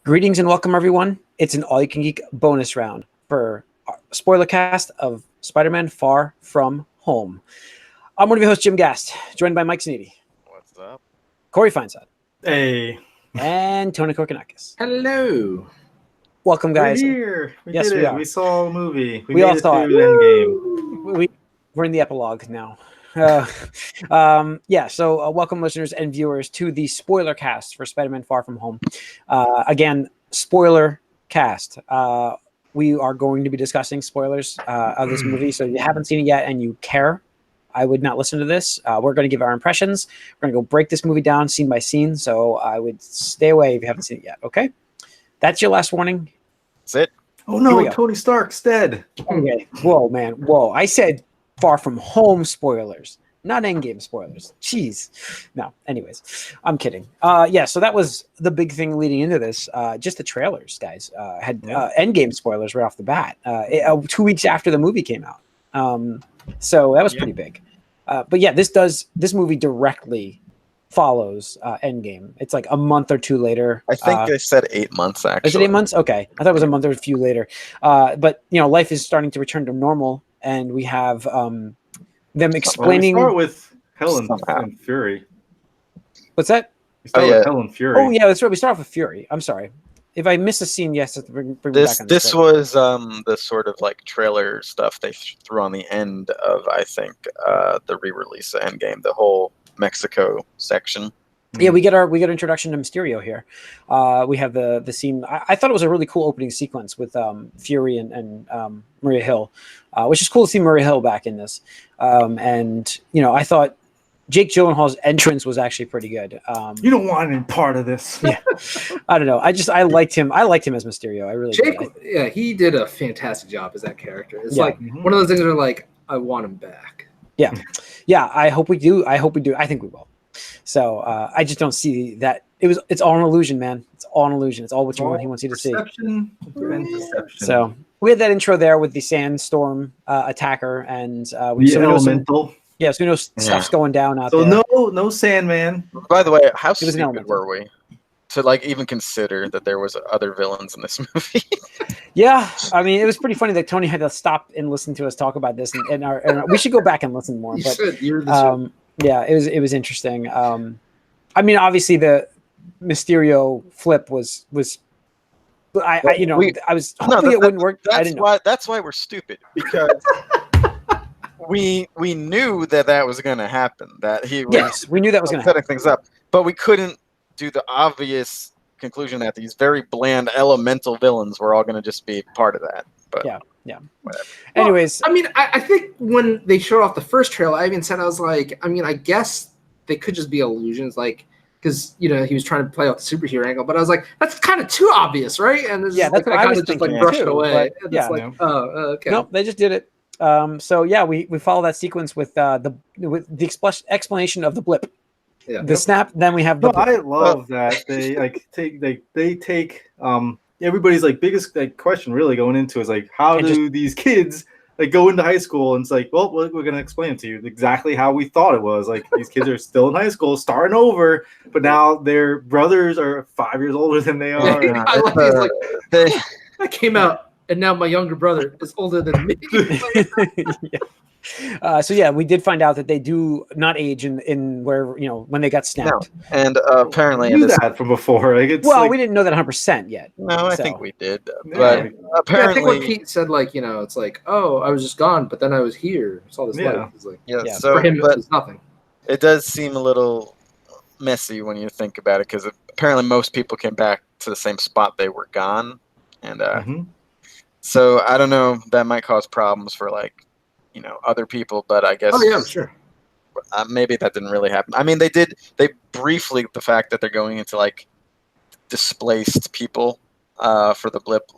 Greetings and welcome, everyone. It's an all-you-can-geek bonus round for Spoilercast of Spider-Man Far From Home. I'm one of your hosts, Jim Gast, joined by Mike Sneedy. What's up? Corey Feinsod. Hey. And Tony Korkanakis. Hello. Welcome, guys. We're here. We Yes, did we it. are. We saw a movie. We all made saw it it. through Endgame. We're in the epilogue now. So welcome, listeners and viewers, to the spoiler cast for Spider-Man Far From Home. Again, spoiler cast. We are going to be discussing spoilers of this movie. So if you haven't seen it yet and you care, I would not listen to this. We're going to give our impressions. We're going to go break this movie down scene by scene. So I would stay away if you haven't seen it yet. Okay? That's your last warning. That's it. Oh no, Tony Stark's dead. Okay. Whoa, man. Whoa. I said Far From Home spoilers, not Endgame spoilers. Jeez. No. Anyways, I'm kidding. So that was the big thing leading into this. Just the trailers, guys, had Endgame spoilers right off the bat. 2 weeks after the movie came out. So that was pretty big. But yeah, this movie directly follows Endgame. It's like a month or two later. I think they said 8 months, actually. Is it 8 months? Okay. I thought it was a month or a few later. But, life is starting to return to normal, and we have them explaining... We start with Helen and Fury. What's that? We start with Helen Fury. Oh, yeah, that's right. We start off with Fury. I'm sorry. If I miss a scene, yes, bring me back on this was the sort of like trailer stuff they threw on the end of, I think, the re-release of Endgame, the whole Mexico section. Yeah, we get our introduction to Mysterio here. We have the scene. I thought it was a really cool opening sequence with Fury and Maria Hill, which is cool to see Maria Hill back in this. I thought Jake Gyllenhaal's entrance was actually pretty good. You don't want any part of this. Yeah, I don't know. I liked him. I liked him as Mysterio. I really Jake. did. Yeah, he did a fantastic job as that character. It's like one of those things that are like, I want him back. Yeah. I hope we do. I think we will. So I just don't see that. It's all an illusion, man. It's all an illusion. It's all what he wants you to see. Perception. So we had that intro there with the sandstorm attacker, and the elemental. So we know stuff's going down out there. So no Sandman. By the way, how stupid were we to even consider that there was other villains in this movie? Yeah, I mean, it was pretty funny that Tony had to stop and listen to us talk about this, and we should go back and listen more. Yeah, it was interesting. I mean, obviously the Mysterio flip was. I was hoping it wouldn't work. That's why we're stupid, because we knew that was going to happen. That we knew that was going to happen. Setting things up, but we couldn't do the obvious conclusion that these very bland elemental villains were all going to just be part of that. But yeah. Whatever. Anyways, I mean, I think when they showed off the first trailer, I even said, I was like, I mean, I guess they could just be illusions, like, because he was trying to play off the superhero angle, but I was like, that's kind of too obvious, right? And that's what I was thinking. Just brushed it away. Yeah, okay. Nope, they just did it. We follow that sequence with the explanation of the blip. Yeah. The snap. Then we have the. I love that they take everybody's biggest question really going into is how do these kids go into high school, and it's well, we're going to explain it to you exactly how we thought it was. These kids are still in high school, starting over, but now their brothers are 5 years older than they are. Yeah, I like that came out, and now my younger brother is older than me. We did find out that they do not age in where when they got snapped. No. And apparently, we knew that from before. We didn't know that 100% yet. No, I think we did. But apparently, I think what Pete said, it's oh, I was just gone, but then I was here. I saw this life. It's So for him, it was nothing. It does seem a little messy when you think about it, because apparently most people came back to the same spot they were gone, and so I don't know. That might cause problems for other people, but I guess. Oh yeah, sure. Maybe that didn't really happen. I mean, they briefly, the fact that they're going into displaced people for the blip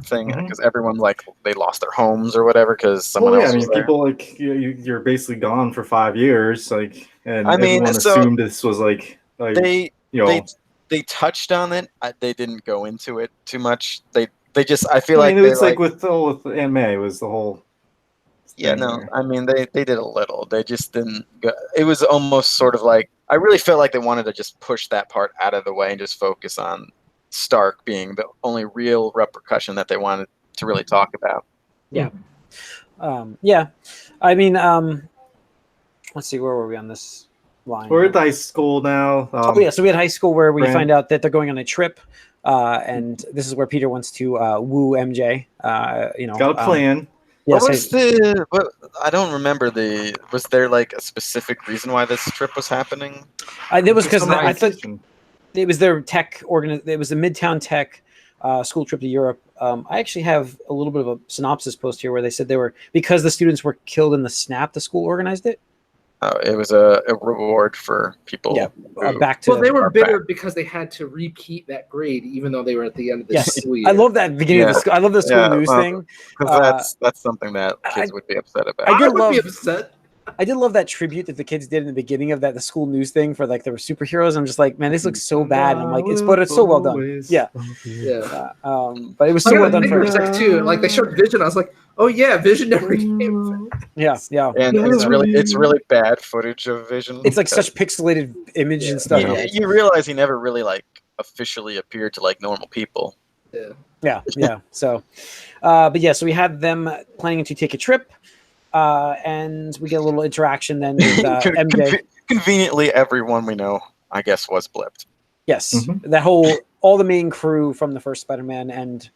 thing, because everyone they lost their homes or whatever because someone else was there. People you're basically gone for 5 years, and everyone assumed this was they touched on it. They didn't go into it too much. They just it was with Aunt May was the whole. Yeah, no, I mean, they did a little. They just didn't go. It was almost sort of I really felt like they wanted to just push that part out of the way and just focus on Stark being the only real repercussion that they wanted to really talk about. Yeah. Yeah. I mean, let's see, where were we on this line? We're at the high school now. Oh yeah, so we had high school where we Brand- find out that they're going on a trip, and this is where Peter wants to woo MJ. Got a plan. Yes, What was I don't remember was there like a specific reason why this trip was happening? it was because I thought Organization. it was their tech it was the Midtown Tech school trip to Europe. I actually have a little bit of a synopsis post here where they said they were, because the students were killed in the snap, the school organized it. Oh, it was a reward for people. Yeah, who- back to. Well, they were are bitter back. because they had to repeat that grade, even though they were at the end of the Yes, school year. I love that beginning of the school. I love the school news well, thing. 'Cause that's something that kids would be upset about. I did would be love- upset. I did love that tribute that the kids did in the beginning of the school news thing for like they were superheroes. I'm just like, man, this looks so bad. And I'm like, it's so well done. Yeah. Yeah. But it was I so got well done a for picture too. Like they showed Vision, I was like, oh yeah, Vision never came. yeah. And it's really bad footage of Vision. It's like such pixelated image and stuff. You realize he never really like officially appeared to like normal people. Yeah. So, but yeah, so we had them planning to take a trip, and we get a little interaction then with MJ. Conveniently, everyone we know, I guess, was blipped. Yes, Mhm. that all the main crew from the first Spider-Man, and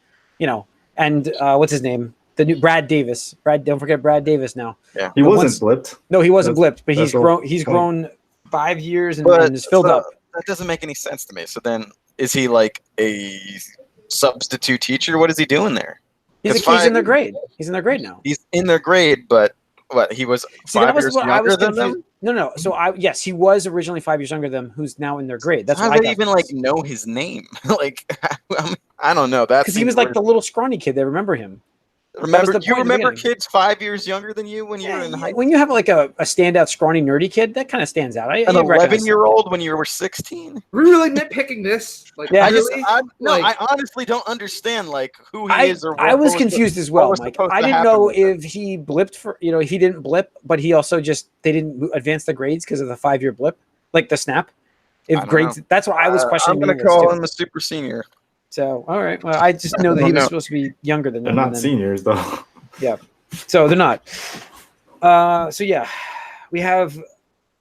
what's his name? The new Brad Davis. Don't forget Brad Davis now. Yeah, He wasn't blipped. No, he wasn't That's- blipped, but he's that's grown. the He's point. grown 5 years and is filled so up. That doesn't make any sense to me. So then, is he like a substitute teacher? What is he doing there? He's in their grade. He's in their grade now. He's in their grade, but what? He was See, that 5 was years what I younger was than confused. them. No. So yes, he was originally 5 years younger than them, who's now in their grade. That's How what do I they got even like know his name? Like, I don't know. That's because he was like the little scrawny kid. They remember him. remember. the You point in the remember beginning. kids 5 years younger than you when you were in high school? When you have like a standout scrawny nerdy kid, that kind of stands out. An 11-year-old when you were 16? We're really nitpicking this. Like, Yeah. really? I honestly don't understand like who he is or what. I was what confused as what well, was Mike. supposed I to didn't happen know with him. if he blipped for he didn't blip, but he also they didn't advance the grades because of the 5-year blip, like the snap. I If don't grades, know. that's what I was questioning. I'm gonna meaningless, call too. him a super senior. So all right, well, I just know that he don't was know. supposed to be younger than They're them. not and then- seniors though. So they're not. So yeah, we have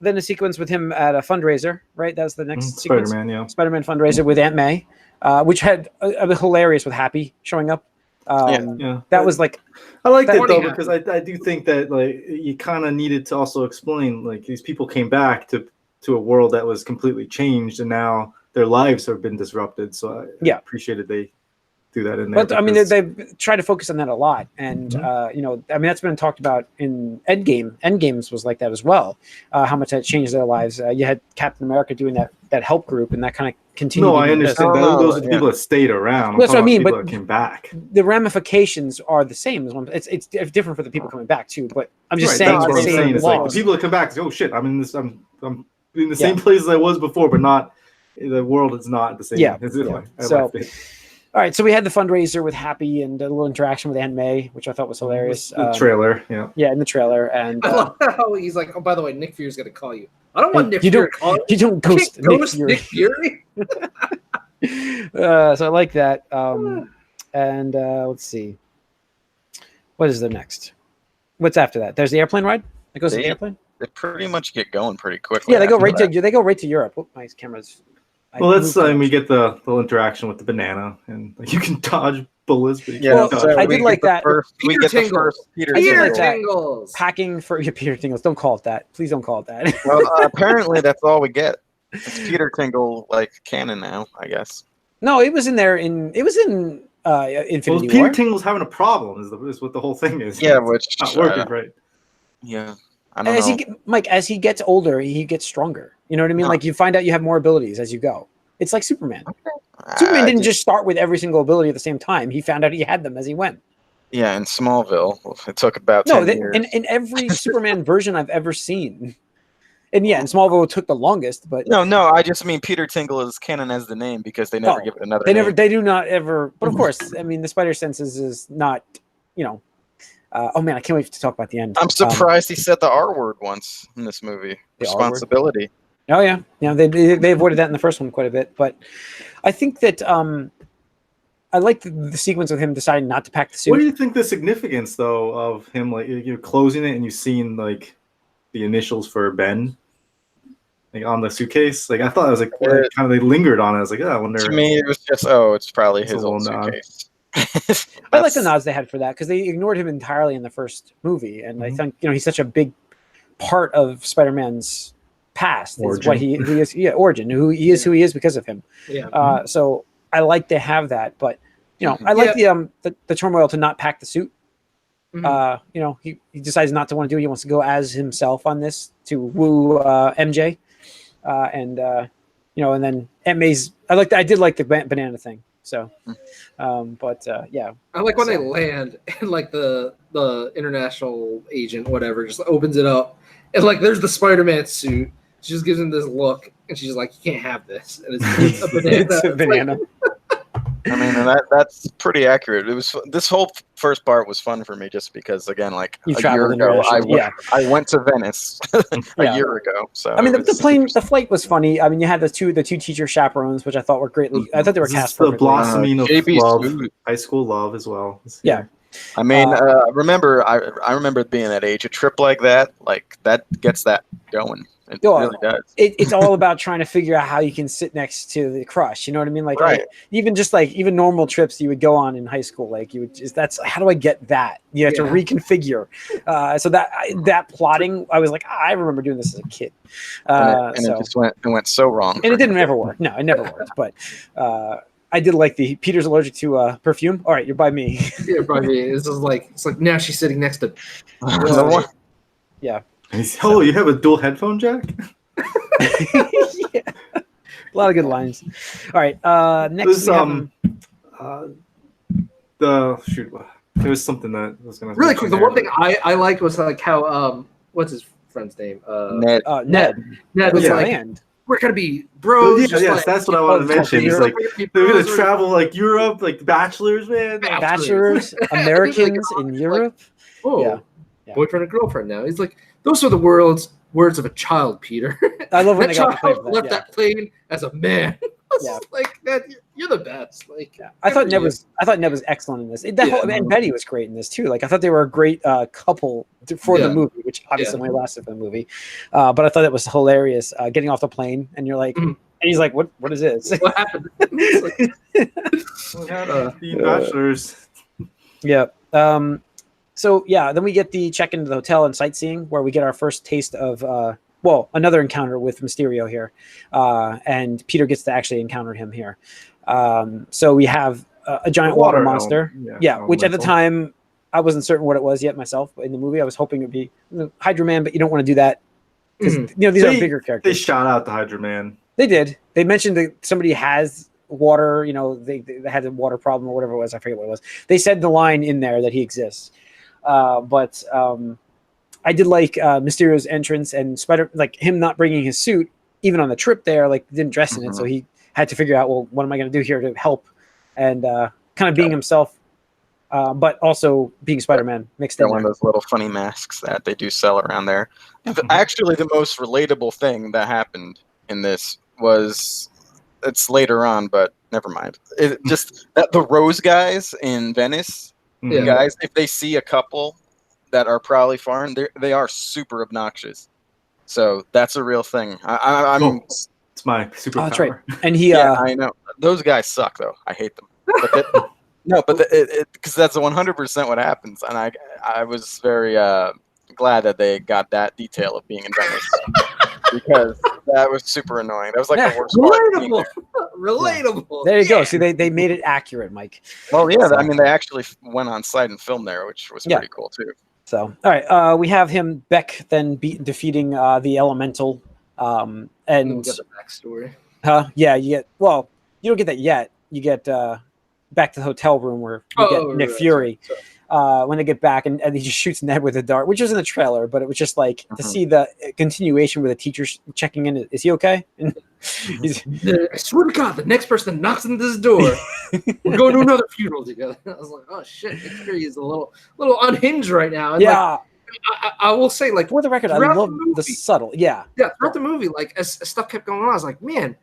then a sequence with him at a fundraiser, right? That's the next sequence. Spider-Man, yeah. Spider-Man fundraiser with Aunt May, which had a hilarious with Happy showing up. Yeah. That was like, I liked That it though morning because I do think that like you kind of needed to also explain like these people came back to a world that was completely changed and now their lives have been disrupted. So I appreciated they do that in there. but I mean, because- they try to focus on that a lot, and I mean that's been talked about in Endgame. Endgames was like that as well. How much that changed their lives. You had Captain America doing that help group, and that kind of continued. no, I even this. understand that. Oh, Those are the yeah. people that stayed around. I'm That's what I talking mean, about but- people that came back. The ramifications are the same. It's different for the people coming back too. But I'm just saying That's the what I'm same saying. It's like laws. the people that come back. Oh shit! I'm in this. I'm in the same place as I was before, but not. The world is not the same. Yeah. I So- liked it. All right, so we had the fundraiser with Happy and a little interaction with Aunt May, which I thought was hilarious. The trailer, yeah. Yeah, in the trailer, and I love how he's like, oh, by the way, Nick Fury's going to call you. I don't want Nick you Fury don't- to call you don't you. ghost Can't Nick ghost Fury. Nick Fury. So I like that. And let's see, what is the next? What's after that? There's the airplane ride. It goes to the They- airplane. They pretty much get going pretty quickly. Yeah, they go after right that. to Europe. Oh, my camera's. I Well, that's moved too we much. get the little interaction with the banana, and you can dodge bullets. But you Yeah, Well, can't so dodge I we did get like the that. First, we Peter get the Tingle. first Peter I did Tingle. like that. Tingles. packing for your Peter Tingles. Don't call it that. Please don't call it that. Well, apparently that's all we get. It's Peter Tingle like canon now, I guess. No, it was in there. It was in Well, Infinity Peter War. Tingle's having a problem. Is what the whole thing is. Yeah, It's which not working right. yeah, I don't As know. Mike, as he gets older, he gets stronger. You know what I mean? No. Like you find out you have more abilities as you go. It's like Superman. Superman I didn't just start with every single ability at the same time. He found out he had them as he went. Yeah, in Smallville, it took about No, 10 years. in every Superman version I've ever seen. And yeah, in Smallville it took the longest, but No, I just mean Peter Tingle is canon as the name because they never Oh, give it another they name. they do not ever. But of course, I mean the Spider Senses is not, oh man, I can't wait to talk about the end. I'm surprised he said the R word once in this movie. The R word? Responsibility. Oh yeah, they avoided that in the first one quite a bit, but I think that I like the sequence of him deciding not to pack the suit. What do you think the significance though of him like you're closing it and you've seen like the initials for Ben like on the suitcase? Like I thought it was like kind of they lingered on it. I was like, I wonder. To me, it was just it's probably his old nod. suitcase. I like the nods they had for that because they ignored him entirely in the first movie, and I think he's such a big part of Spider-Man's past. Is what he is, origin. Who he is because of him. Yeah. So I like to have that, but I like the turmoil to not pack the suit. He decides not to want to do it. He wants to go as himself on this to woo MJ, and then Aunt May's. I did like the banana thing. So, yeah. I like when they land and like the international agent, whatever, just opens it up and like there's the Spider-Man suit. She just gives him this look and she's like, "You can't have this." And it's a banana. It's a banana. I mean, that's pretty accurate. It was this whole first part was fun for me just because, again, like you a year ago, I went to Venice a year ago. So I mean, the flight was funny. I mean, you had the two teacher chaperones, which I thought were greatly. I thought they were cast the perfectly. blossoming of love, high school love as well. Yeah. I mean, I remember being that age. A trip like that gets that going. It really does. It's all about trying to figure out how you can sit next to the crush. You know what I mean? Like, right. Even normal trips you would go on in high school, like you would that's how do I get that? You have to reconfigure. So that plotting, I was like, I remember doing this as a kid. It just went so wrong. And it didn't ever work. No, it never worked. But I did like the Peter's allergic to perfume. All right, you're by me. Yeah, by me. It's like now she's sitting next to. Yeah. Oh, you have a dual headphone jack? Yeah. A lot of good lines. All right. Next, there was something that I was going to really quick. The one thing I liked was like how what's his friend's name? Ned. Ned was like, we're gonna be bros. Yes, that's what I wanted to mention. He's like, they're gonna travel like Europe, like bachelors, man. Bachelors, Americans in Europe. Oh, yeah. Boyfriend and girlfriend now. He's like, those are the words of a child, Peter. I love when they got to left that plane as a man. Like that, you're the best. Like I thought Ned was excellent in this. And Betty was great in this too. Like I thought they were a great couple for the movie, which obviously only lasted for the movie. But I thought it was hilarious getting off the plane and you're like, and he's like, what is this? What happened? We had the bachelors. Yeah. So then we get the check into the hotel and sightseeing where we get our first taste of another encounter with Mysterio here, and Peter gets to actually encounter him here. So we have a giant water monster, which at the time I wasn't certain what it was yet myself. But in the movie, I was hoping it'd be Hydra Man, but you don't want to do that because these are bigger characters. They shot out the Hydra Man. They did. They mentioned that somebody has water. They had a water problem or whatever it was. I forget what it was. They said the line in there that he exists. But I did like Mysterio's entrance and like him not bringing his suit even on the trip there, like didn't dress in it. So he had to figure out, well, what am I going to do here to help and kind of being himself, but also being Spider-Man mixed in. One of those little funny masks that they do sell around there. Actually, the most relatable thing that happened in this was it's later on, but never mind. It just that the Rose guys in Venice. Guys, if they see a couple that are probably foreign, they are super obnoxious. So that's a real thing. I mean, it's my superpower. Oh, that's right. And he, I know those guys suck though. I hate them. But because that's 100% what happens, and I was very glad that they got that detail of being in Venice because that was super annoying. That was like the worst part. Relatable. There you go. See, they made it accurate, Mike. Well, yeah. I mean, they actually went on site and filmed there, which was pretty cool too. So, all right, we have him Beck then defeating the Elemental, and we get the backstory. Yeah, you don't get that yet. You get back to the hotel room where you get Nick Fury. When they get back, and he just shoots Ned with a dart, which was in the trailer, but it was just like to see the continuation with the teacher checking in. Is he okay? And I swear to God, the next person that knocks on this door, we're going to another funeral together. I was like, oh shit, Nick Fury is a little unhinged right now. And I will say, like, for the record, I throughout love the movie- the subtle. Yeah. Throughout the movie, like as stuff kept going on, I was like, man,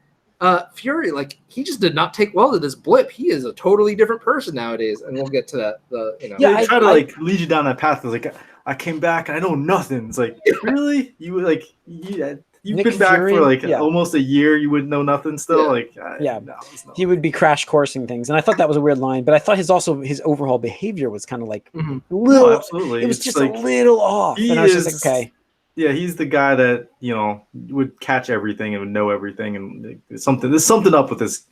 Fury, like he just did not take well to this blip. He is a totally different person nowadays, and we'll get to that. They try to like lead you down that path. It's like I came back and I know nothing. It's like really, you've Nick been back Fury? for like Yeah. almost a year. You wouldn't know nothing still. Yeah. No, He would be crash coursing things, and I thought that was a weird line. But I thought his overall behavior was kind of like a little. absolutely. It was It's just like, a little off, he and I was just is- like, okay. Yeah, he's the guy that would catch everything and would know everything, and there's something up with this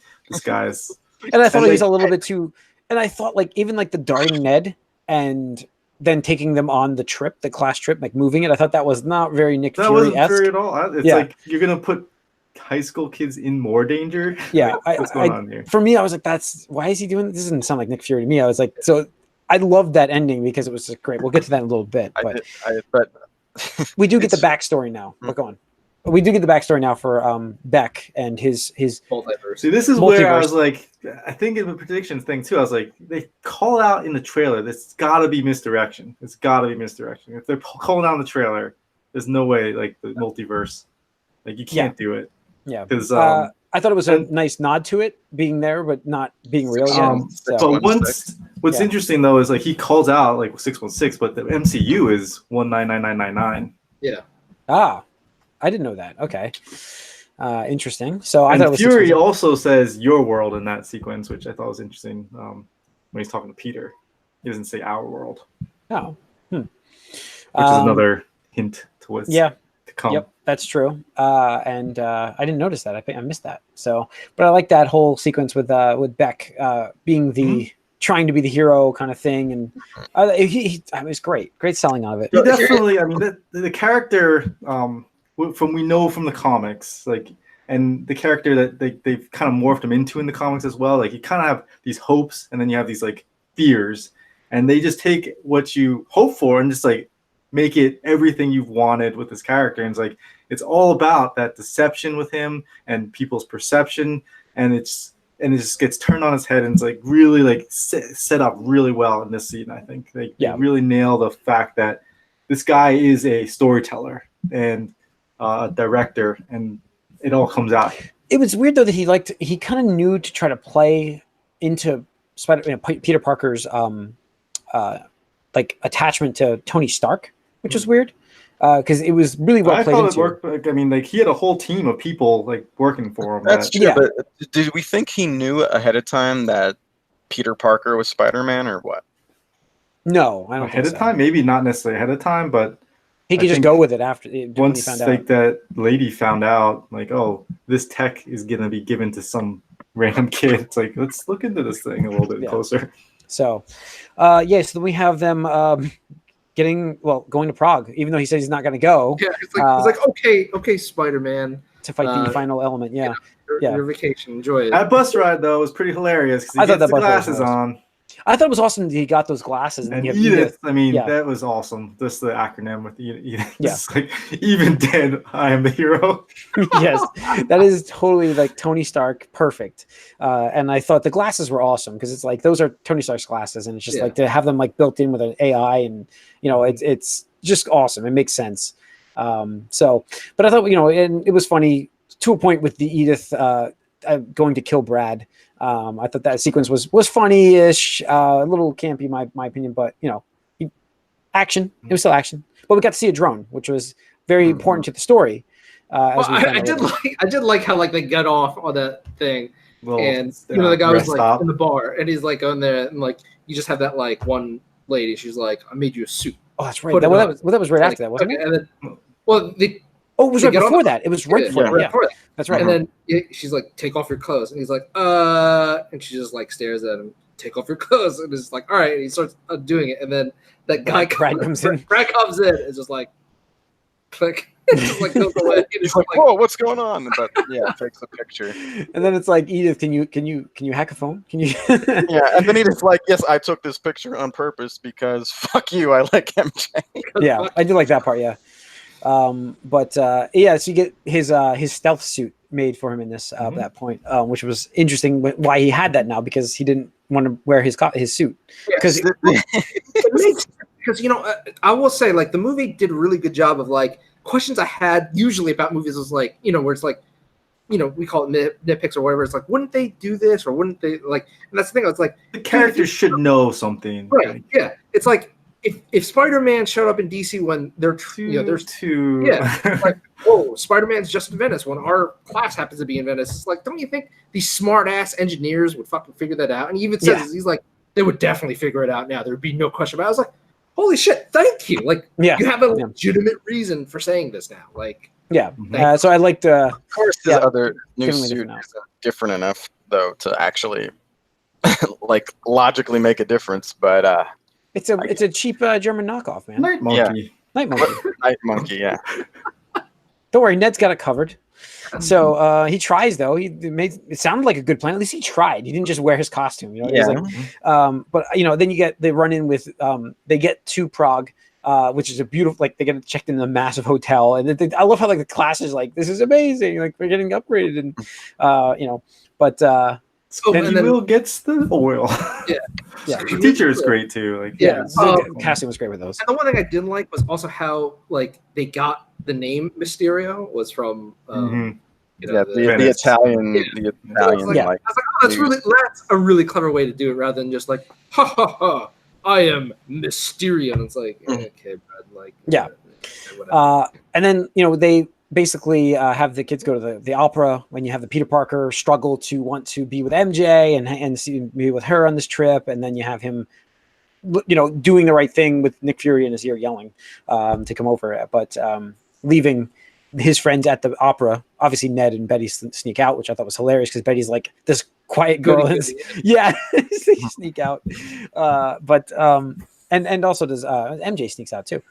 guy's. And I thought And he was like- a little bit too. And I thought like even like the darting Ned and then taking them on the trip, the class trip, like moving it. I thought that was not very Nick That wasn't Fury-esque. Fury at all. It's like you're gonna put high school kids in more danger. Yeah, Like, what's going on here? For me, I was like, why is he doing this? Doesn't sound like Nick Fury to me. I was like, so I loved that ending because it was just great. We'll get to that in a little bit, but we do get the backstory now. But go on. We do get the backstory now for Beck and his multiverse. See, this is where I Multiverse. was like, I think in the predictions thing too. I was like, they call out in the trailer. This got to be misdirection. It's got to be misdirection. If they're calling out in the trailer, there's no way like the multiverse, like you can't do it. Yeah, because I thought it was a nice nod to it being there, but not being real yet. But what's interesting though is like he calls out like 616, but the MCU is 199999. Yeah. I didn't know that. Okay. Interesting. So I And thought it was Fury also says your world in that sequence, which I thought was interesting. When he's talking to Peter, he doesn't say our world. Oh. Which is another hint to what's to come. Yep, that's true. And I didn't notice that. I think I missed that. So, but I like that whole sequence with Beck being the trying to be the hero kind of thing, and it was great selling of it. He definitely. I mean, the character from we know from the comics, like, and the character that they've kind of morphed him into in the comics as well. Like, you kind of have these hopes, and then you have these like fears, and they just take what you hope for and just like make it everything you've wanted with this character. And it's like it's all about that deception with him and people's perception, and it just gets turned on its head, and it's like really like set up really well in this scene. I think they really nail the fact that this guy is a storyteller and a director, and it all comes out. It was weird though that he kind of knew to try to play into Peter Parker's like attachment to Tony Stark, which was weird because it was really well played into. It worked. Like, I mean, like he had a whole team of people like working for him. That's true. But did we think he knew ahead of time that Peter Parker was Spider-Man or what? No, I don't. Ahead of time, maybe not necessarily ahead of time, but he could just go with it after once he found out. Like that lady found out, like, oh, this tech is gonna be given to some random kid. It's like, let's look into this thing a little bit closer. So, so we have them going to Prague, even though he says he's not going to go. Yeah, it's like okay, Spider-Man to fight the final element. Yeah, your vacation, enjoy it. That bus ride though was pretty hilarious because he gets the glasses on. I thought it was awesome that he got those glasses. And Edith, I mean, that was awesome. Just the acronym with Edith. Yeah. It's like, even dead, I am the hero. Yes, that is totally like Tony Stark, perfect. And I thought the glasses were awesome because it's like those are Tony Stark's glasses, and it's just like to have them like built in with an AI, and it's just awesome. It makes sense. But I thought and it was funny to a point with the Edith going to kill Brad. I thought that sequence was funny-ish, a little campy, my opinion, but action. It was still action. But we got to see a drone, which was very important to the story. I did like how like they got off on that thing, and the guy was like in the bar, and he's like on there, and like you just have that like one lady. She's like, "I made you a suit." Oh, that's right. That was right after that, wasn't it? And then, it was right before that. It was right before that. That's right. And then she's like, "Take off your clothes," and he's like, and she just like stares at him. Take off your clothes, and it's like, all right. And he starts doing it, and then that guy Brad comes in. Brad comes in. It's just like, click. Just like goes away. It's like, whoa, what's going on? But takes a picture. And then it's like, Edith, can you hack a phone? Can you? And then Edith's like, yes, I took this picture on purpose because fuck you, I like MJ. Yeah, I did like that part. Yeah. So you get his stealth suit made for him in this at that point, which was interesting. Why he had that now, because he didn't want to wear his suit because because I will say like the movie did a really good job of like questions I had usually about movies was like where it's like we call it nitpicks or whatever. It's like, wouldn't they do this or wouldn't they like? And that's the thing. I was like, the characters should know something, right? Like, yeah, it's like if Spider-Man showed up in DC when there's two. like, oh, Spider-Man's just in Venice when our class happens to be in Venice. It's like, don't you think these smart ass engineers would fucking figure that out? And he even says he's like, they would definitely figure it out now. There would be no question about it. I was like, holy shit, thank you. Like, you have a legitimate reason for saying this now. Like. Yeah, so I liked. Of course, the other new suit is different enough, though, to actually like logically make a difference. But it's a cheap German knockoff, man. Night Monkey. Night Monkey. Night Monkey. Yeah. Don't worry, Ned's got it covered. So he tries though. It sounded like a good plan. At least he tried. He didn't just wear his costume. But then they run in with they get to Prague. Which is a beautiful, like they get checked in a massive hotel, and I love how like the class is like, this is amazing, like we're getting upgraded, and Will gets the oil. Yeah. The teacher is great too. Like the casting was great with those. And the one thing I didn't like was also how like they got the name Mysterio was from the Italian. The Italian. I was like, that's a really clever way to do it rather than just like ha ha ha. I am Mysterio. And it's like, okay, Brad, like, and then they basically have the kids go to the opera when you have the Peter Parker struggle to want to be with MJ and be with her on this trip, and then you have him, doing the right thing with Nick Fury in his ear yelling to come over, but leaving his friends at the opera. Obviously, Ned and Betty sneak out, which I thought was hilarious because Betty's like this quiet girl. They sneak out. And also does MJ sneaks out too,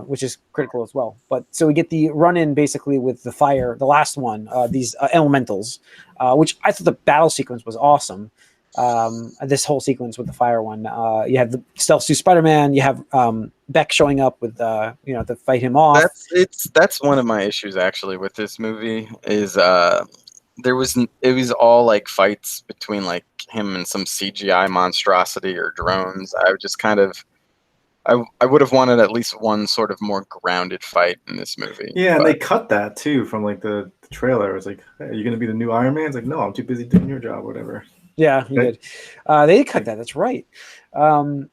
which is critical as well. But so we get the run in basically with the fire, the last one, these elementals, which I thought the battle sequence was awesome. This whole sequence with the fire one, you have the stealth suit Spider-Man, you have Beck showing up with to fight him off. That's one of my issues actually with this movie is it was all like fights between like him and some CGI monstrosity or drones. I would just I would have wanted at least one sort of more grounded fight in this movie. Yeah, and they cut that too from like the trailer. It was like, hey, are you going to be the new Iron Man? It's like, no, I'm too busy doing your job, whatever. Yeah, he did. They did cut that. That's right. No,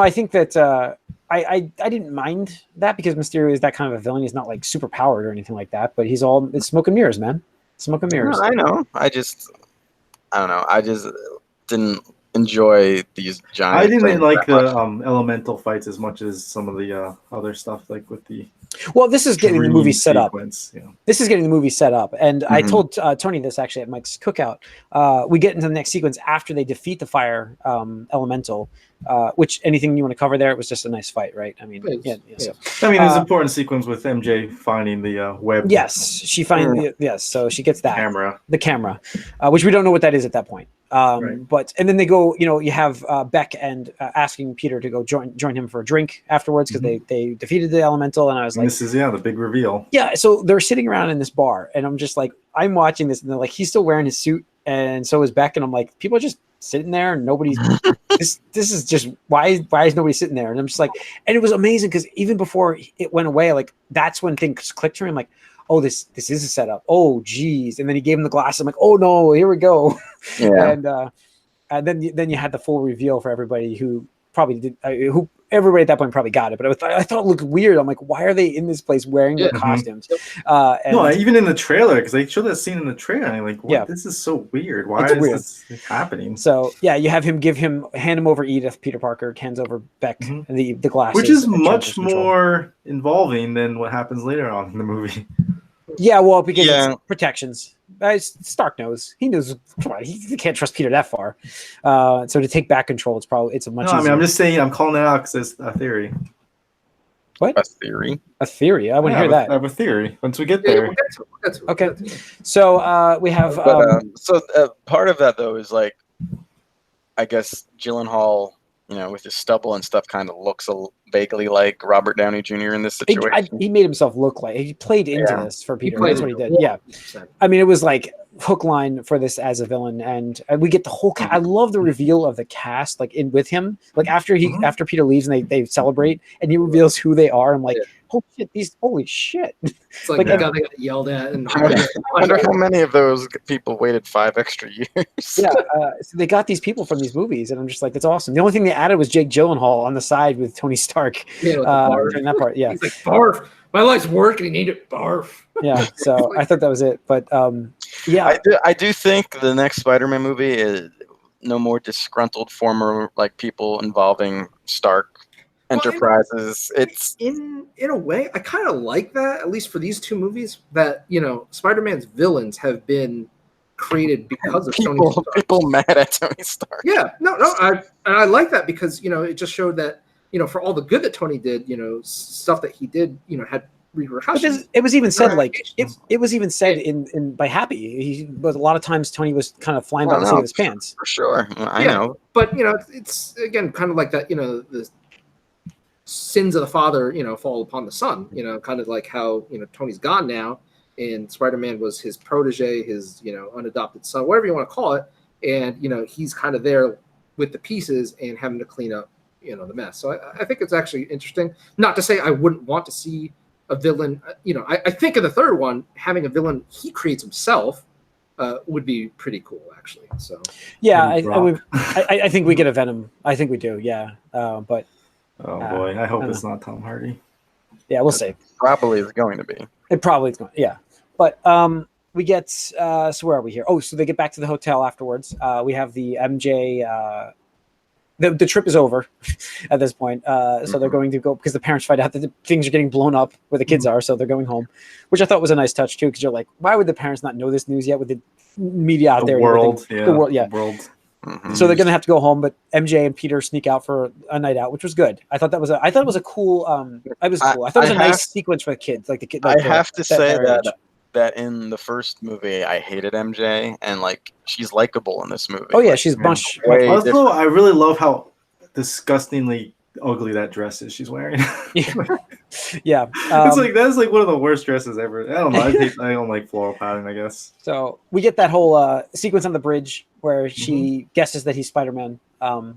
I think that I didn't mind that because Mysterio is that kind of a villain. He's not like super powered or anything like that, but it's smoke and mirrors, man. Smoke and mirrors. No, I know. I don't know. I just didn't enjoy these giant. I didn't like the elemental fights as much as some of the other stuff, like with the. Well, this is getting the movie set up. Yeah. This is getting the movie set up, and I told Tony this actually at Mike's cookout. We get into the next sequence after they defeat the fire elemental. Which anything you want to cover there? It was just a nice fight, right? I mean, So. I mean, there's an important sequence with MJ finding the web. Yes, she finds. Yes, so she gets that the camera, which we don't know what that is at that point. Right. But and then they go. You have Beck and asking Peter to go join him for a drink afterwards because they defeated the elemental, and I was like, this is the big reveal. Yeah, so they're sitting around in this bar, and I'm just like, I'm watching this, and they're like, he's still wearing his suit, and so is Beck, and I'm like, people are just sitting there, and nobody's. this is just why is nobody sitting there? And I'm just like, and it was amazing because even before it went away, like that's when things clicked for me. I'm like, oh, this is a setup. Oh, geez. And then he gave him the glass. I'm like, oh no, here we go. Yeah. And then you had the full reveal for everybody who probably did. Everybody at that point probably got it, but I thought it looked weird. I'm like, why are they in this place wearing their costumes? No, even in the trailer, because they showed that scene in the trailer, and I'm like, what? This is so weird. Why is this happening? So yeah, you have him hand him over Edith. Peter Parker hands over Beck the glasses, which is much more involving than what happens later on in the movie. Yeah, well, because it's protections. Stark knows. He knows. Come on, he can't trust Peter that far. So to take back control, it's a much. No, I mean, I'm just saying. I'm calling it out because it's a theory. What? A theory? A theory? I want to hear that. I have a theory. Once we get there. Okay. So we have. Part of that though is like, I guess Gyllenhaal, with his stubble and stuff, kind of looks vaguely like Robert Downey Jr. in this situation. He made himself look like he played into this for Peter. That's what he did. 100%. Yeah, I mean, it was like hook line for this as a villain, and we get the whole. I love the reveal of the cast, like in with him, like after Peter leaves and they celebrate, and he reveals who they are. I'm like, holy shit! It's like the guy that got yelled at. And I wonder how many of those people waited 5 extra years. Yeah, so they got these people from these movies, and I'm just like, that's awesome. The only thing they added was Jake Gyllenhaal on the side with Tony Stark. Yeah, during that part. Yeah, he's like, barf. My life's work, and he named it barf. Yeah, so I thought that was it, but yeah, I do think the next Spider-Man movie is no more disgruntled former like people involving Stark Enterprises. It's in a way, I kind of like that, at least for these 2 movies, that Spider-Man's villains have been created because of Tony Stark. People mad at Tony Stark. Yeah, no, I like that because it just showed that for all the good that Tony did, stuff that he did, had repercussions. It was even said it was even said in by Happy. But a lot of times Tony was kind of flying by the seat of his pants. For sure, I know. But it's again kind of like that. The sins of the father, fall upon the son. Kind of like how Tony's gone now, and Spider-Man was his protege, his unadopted son, whatever you want to call it, and he's kind of there with the pieces and having to clean up the mess. So I think it's actually interesting. Not to say I wouldn't want to see a villain. I think in the third one, having a villain he creates himself would be pretty cool, actually. So yeah, I think we get a Venom. I think we do. Yeah, but oh boy, I hope it's not Tom Hardy. Yeah, we'll see. Probably is going to be. It probably is going. Yeah, but we get so where are we here? Oh, so they get back to the hotel afterwards. We have the MJ. The trip is over at this point, so they're going to go because the parents find out that the things are getting blown up where the kids are, so they're going home, which I thought was a nice touch too. Because you're like, why would the parents not know this news yet with the media out there? The world. Mm-hmm. So they're gonna have to go home, but MJ and Peter sneak out for a night out, which was good. I thought it was a cool. I thought it was a nice sequence for the kids, like the kid. Like I have to say that in the first movie, I hated MJ, and like she's likable in this movie. Oh yeah, she's much. Also, I really love how disgustingly ugly that dress is she's wearing. Yeah, it's like that's like one of the worst dresses ever. I don't know. I don't like floral pattern, I guess. So we get that whole sequence on the bridge where she guesses that he's Spider-Man,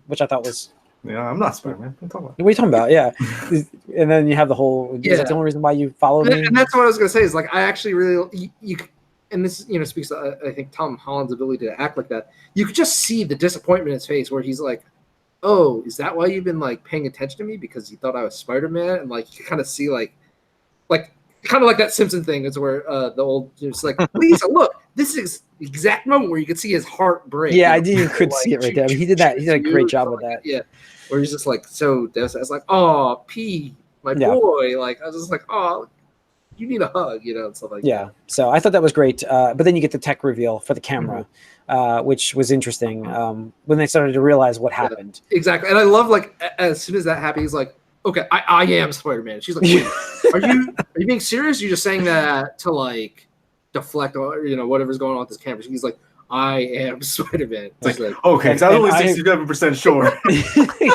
which I thought was. Yeah, I'm not Spider-Man. What are you talking about? Yeah, and then you have the whole. Yeah, that's the only reason why you followed me. And that's what I was gonna say. Is like I actually really you and this speaks to I think Tom Holland's ability to act like that. You could just see the disappointment in his face where he's like, "Oh, is that why you've been like paying attention to me because you thought I was Spider-Man?" And like you kind of see like kind of like that Simpson thing is where the old it's like, Lisa, look, this is the exact moment where you could see his heart break. Yeah, you could see it right there. I mean, he did that. He did a great job with that. Yeah. Where he's just like so devastated. I was like, "Oh, P, my boy!" Like I was just like, "Oh, you need a hug," and stuff like that. Yeah. So I thought that was great. But then you get the tech reveal for the camera, which was interesting when they started to realize what happened. Exactly, and I love like as soon as that happened, he's like, "Okay, I am Spider-Man." She's like, "Wait, are you being serious? You're just saying that to like deflect or whatever's going on with this camera?" He's like, "I am Spider-Man." It's like, okay, because I'm only 67% sure.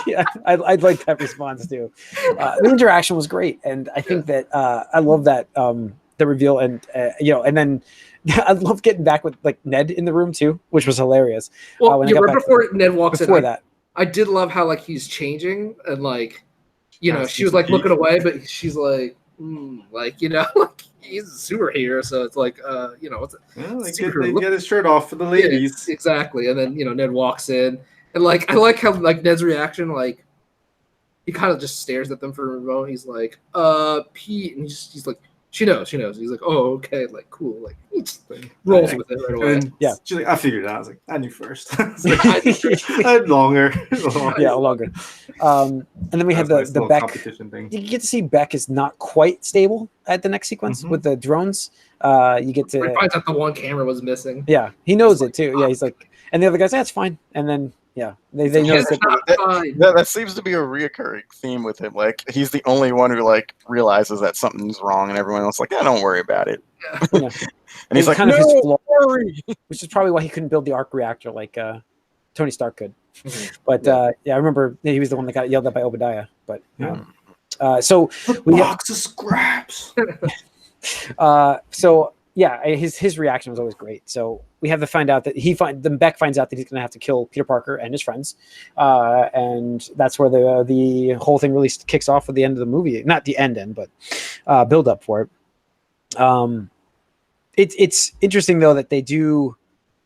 Yeah, I'd like that response too. The interaction was great, and I think that I love that the reveal, and and then I love getting back with like Ned in the room too, which was hilarious. Well, right before Ned walks in, I did love how like he's changing and like she was like looking away, but she's like. Like he's a superhero, so it's like what's it? They get his shirt off for the ladies. Yeah, exactly, and then Ned walks in, and like I like how like Ned's reaction, like he kind of just stares at them for a moment. He's like, Pete, and he's like, she knows. He's like, oh, okay, like cool, like he just rolls with it right away. And she's like, I figured it out. I was like, I knew first. I had longer. Yeah, longer. And then we had the Beck competition thing. You get to see Beck is not quite stable at the next sequence with the drones. You get to. He finds out the one camera was missing. Yeah, he knows it too. Yeah, he's like, and the other guy's, that's fine. And then they know that seems to be a reoccurring theme with him. Like he's the only one who like realizes that something's wrong, and everyone else like, don't worry about it. Yeah. And he's like, kind of his flaw, which is probably why he couldn't build the arc reactor like Tony Stark could. But I remember he was the one that got yelled at by Obadiah. But So The we box of scraps. so yeah, his reaction was always great. So we have to find out that Beck finds out that he's going to have to kill Peter Parker and his friends, and that's where the whole thing really kicks off at the end of the movie. Not the end, but build up for it. It's interesting though that they do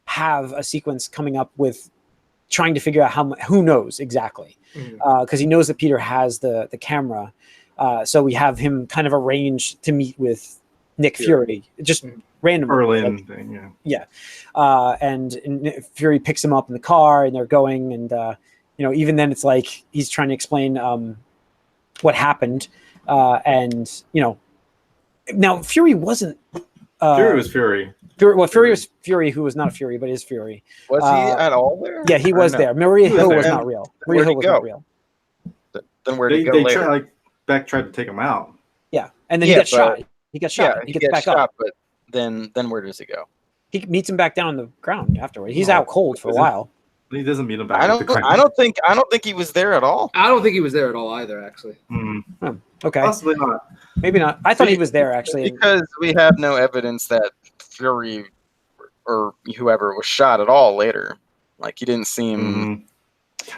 have a sequence coming up with trying to figure out who knows exactly, because he knows that Peter has the camera. So we have him kind of arranged to meet with Nick Fury, just randomly. Berlin thing, yeah. And Fury picks him up in the car, and they're going, and even then, it's like he's trying to explain what happened, and now Fury wasn't. Fury was Fury. Fury was Fury, who was not a Fury, but is Fury. Was he at all there? Yeah, he was there. Maria Hill was not real. Maria Hill was not real. Then where did he go later? Beck tried to take him out. Yeah, and then he gets shot. He gets shot. Yeah, he gets back up. But then where does he go? He meets him back down on the ground afterward. He's out cold for a while. He doesn't meet him back. I don't think he was there at all. I don't think he was there at all either, actually. Okay. Possibly not. Maybe not. I thought he was there actually. Because we have no evidence that Fury or whoever was shot at all later. Like he didn't seem.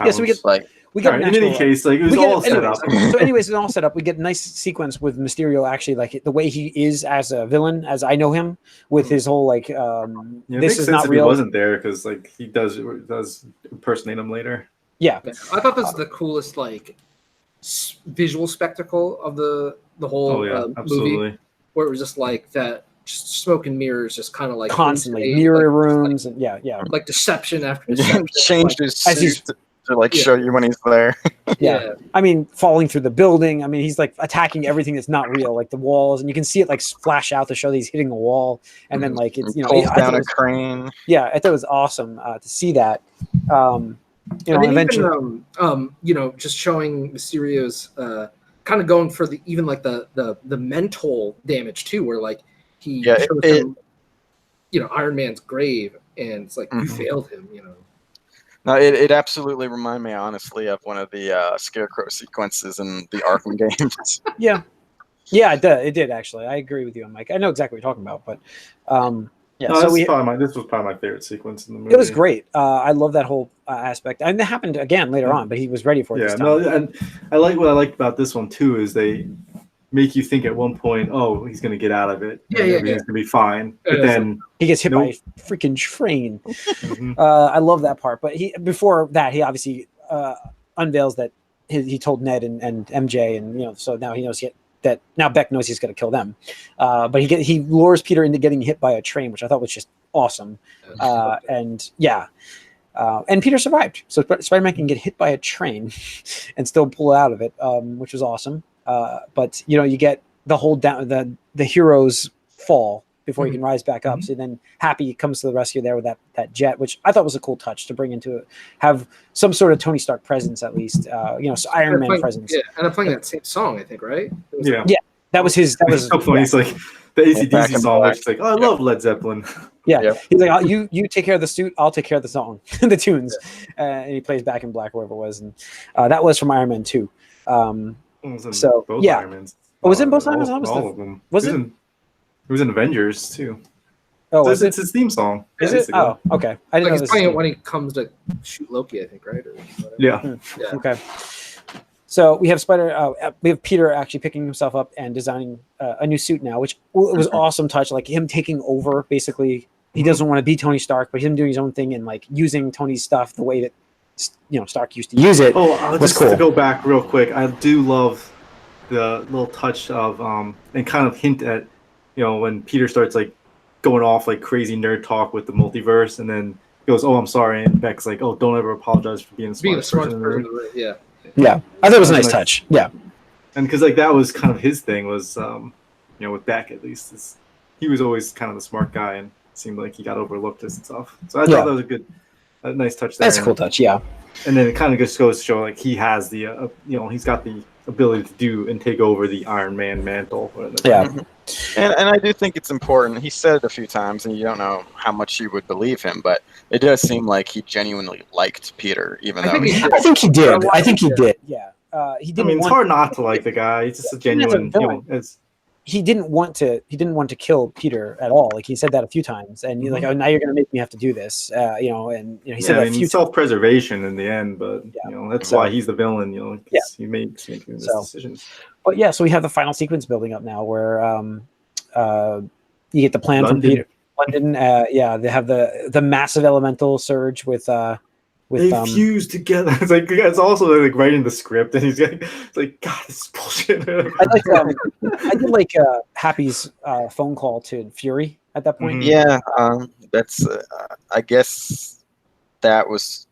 Yeah, so we get in any case, like it was all set up. So anyways, it's all set up. We get a nice sequence with Mysterio actually, like the way he is as a villain, as I know him, with his whole like this is not real. He wasn't there because like he does impersonate him later. Yeah, I thought this was the coolest like visual spectacle of the whole movie, where it was just like that. Just smoke and mirrors, just kind of like constantly mirror rooms, and like deception after deception. Changed his suit to show you when he's there. Yeah, I mean, falling through the building. I mean, he's like attacking everything that's not real, like the walls, and you can see it like flash out to show that he's hitting the wall, and then like it's pulls down a crane. Yeah, I thought it was awesome to see that. And eventually, even, just showing Mysterio's kind of going for the mental damage too, where like. He shows him, Iron Man's grave, and it's like you failed him, No, it absolutely reminded me, honestly, of one of the Scarecrow sequences in the Arkham games. Yeah, it did actually. I agree with you, Mike. I know exactly what you're talking about, but yeah. No, so this was probably my favorite sequence in the movie. It was great. I love that whole aspect, and it happened again later on, but he was ready for it. Yeah, this time. no, and what I liked about this one too is they make you think at one point, oh, he's going to get out of it. Everything's going to be fine. But then he gets hit by a freaking train. I love that part. But before that, he obviously unveils that he told Ned and MJ, and so now he knows that now Beck knows he's going to kill them. But he lures Peter into getting hit by a train, which I thought was just awesome. And Peter survived. So Spider-Man can get hit by a train and still pull out of it, which was awesome. But you get the whole the heroes fall before he can rise back up. So then Happy comes to the rescue there with that jet, which I thought was a cool touch to bring into it, have some sort of Tony Stark presence at least. So Iron Man presence. Yeah, and I'm playing that same song, I think, right? Yeah, that was his. That was so funny. It's like the AC/DC song, which is like, oh, I love Led Zeppelin. Yeah, he's like, you take care of the suit, I'll take care of the song, the tunes, and he plays Back in Black, whoever it was, and that was from Iron Man 2. So both yeah, Iron Mans. Was it both Iron Mans? All of them. Was it? It was in Avengers too. Oh, it's his theme song. Is it? Oh, okay. I didn't know he's playing it when he comes to shoot Loki, I think, right? Yeah. Okay. So we have Peter actually picking himself up and designing a new suit now, which was awesome touch. Like him taking over, basically. He doesn't want to be Tony Stark, but him doing his own thing and like using Tony's stuff the way that Stark used to use it. Just cool. To go back real quick, I do love the little touch of and kind of hint at when Peter starts like going off like crazy nerd talk with the multiverse, and then goes, "Oh, I'm sorry," and Beck's like, "Oh, don't ever apologize for being the smartest person in the room." Yeah, I thought it was a nice touch. Yeah, and because like that was kind of his thing was with Beck at least he was always kind of the smart guy and seemed like he got overlooked and stuff. So I thought that was a nice touch there. That's a cool touch, yeah. And then it kind of just goes to show like he has the he's got the ability to do and take over the Iron Man mantle. Yeah. And I do think it's important. He said it a few times, and you don't know how much you would believe him, but it does seem like he genuinely liked Peter, even though I think he did. I think he did. Yeah. he I didn't. mean, it's want, hard not to like the guy. He's just a genuine, he didn't want to kill Peter at all. Like he said that a few times, and he's like, "Oh, now you're going to make me have to do this," and he said that a few self-preservation in the end, but that's why he's the villain. He makes making these decisions. But yeah, so we have the final sequence building up now, where you get the plan from Peter. London, they have the massive elemental surge with they fuse together. It's also like writing the script, and he's like, it's like, God, this is bullshit. I did like Happy's phone call to Fury at that point. Yeah, that's I guess that was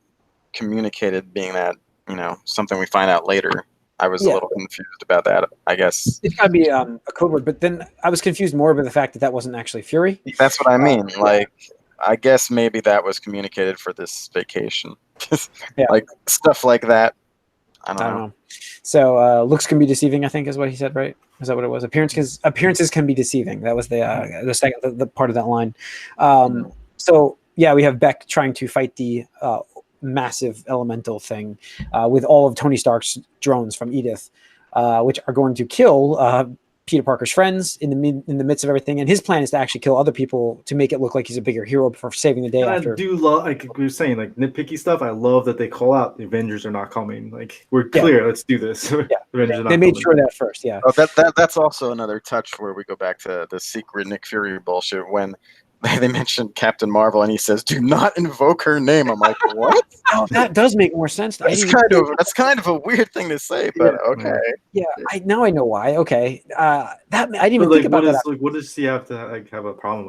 communicated, being that something we find out later. I was a little confused about that. I guess it's got to be a code word, but then I was confused more about the fact that wasn't actually Fury. That's what I mean. I guess maybe that was communicated for this vacation. Like stuff like that. I don't know. So looks can be deceiving, I think is what he said, right? Is that what it was? Appearances can be deceiving. That was the second the part of that line. So yeah, we have Beck trying to fight the massive elemental thing with all of Tony Stark's drones from Edith, which are going to kill Peter Parker's friends in the midst of everything. And his plan is to actually kill other people to make it look like he's a bigger hero for saving the day. I do love, like we were saying, like nitpicky stuff. I love that they call out the Avengers are not coming. Like we're clear, let's do this. The Avengers are not made sure that first. Yeah. Oh, that's also another touch where we go back to the secret Nick Fury bullshit when they mentioned Captain Marvel and he says, "Do not invoke her name." I'm like, what? Oh, that does make more sense. That's kind of a weird thing to say, but okay. Yeah, I know why. Okay, that I didn't even think about that. What does she have to have a problem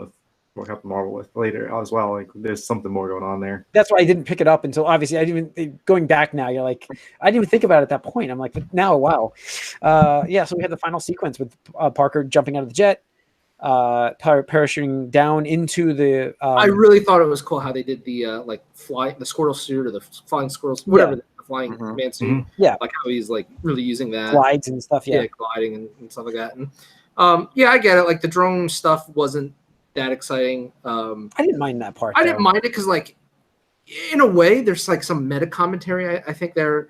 with Captain Marvel with later as well? Like, there's something more going on there. That's why I didn't pick it up until obviously I didn't even going back now. You're like, I didn't even think about it at that point. I'm like, but now, wow. So we had the final sequence with Parker jumping out of the jet. Parachuting down into the I really thought it was cool how they did the the squirrel suit or the flying squirrels, whatever, the flying man suit. Yeah, like how he's like really using that glides and stuff. Yeah, gliding and stuff like that. And I get it. Like the drone stuff wasn't that exciting. I didn't mind that part. I didn't mind it because like in a way there's like some meta commentary I think there,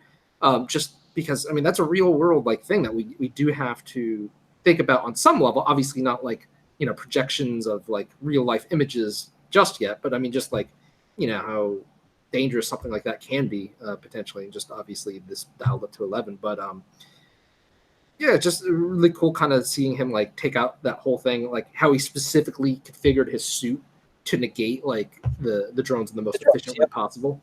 just because I mean that's a real world like thing that we do have to think about on some level. Obviously not like projections of like real life images just yet, but I mean just like how dangerous something like that can be potentially. Just obviously this dialed up to 11, but just really cool kind of seeing him like take out that whole thing, like how he specifically configured his suit to negate like the drones in the most efficient way possible.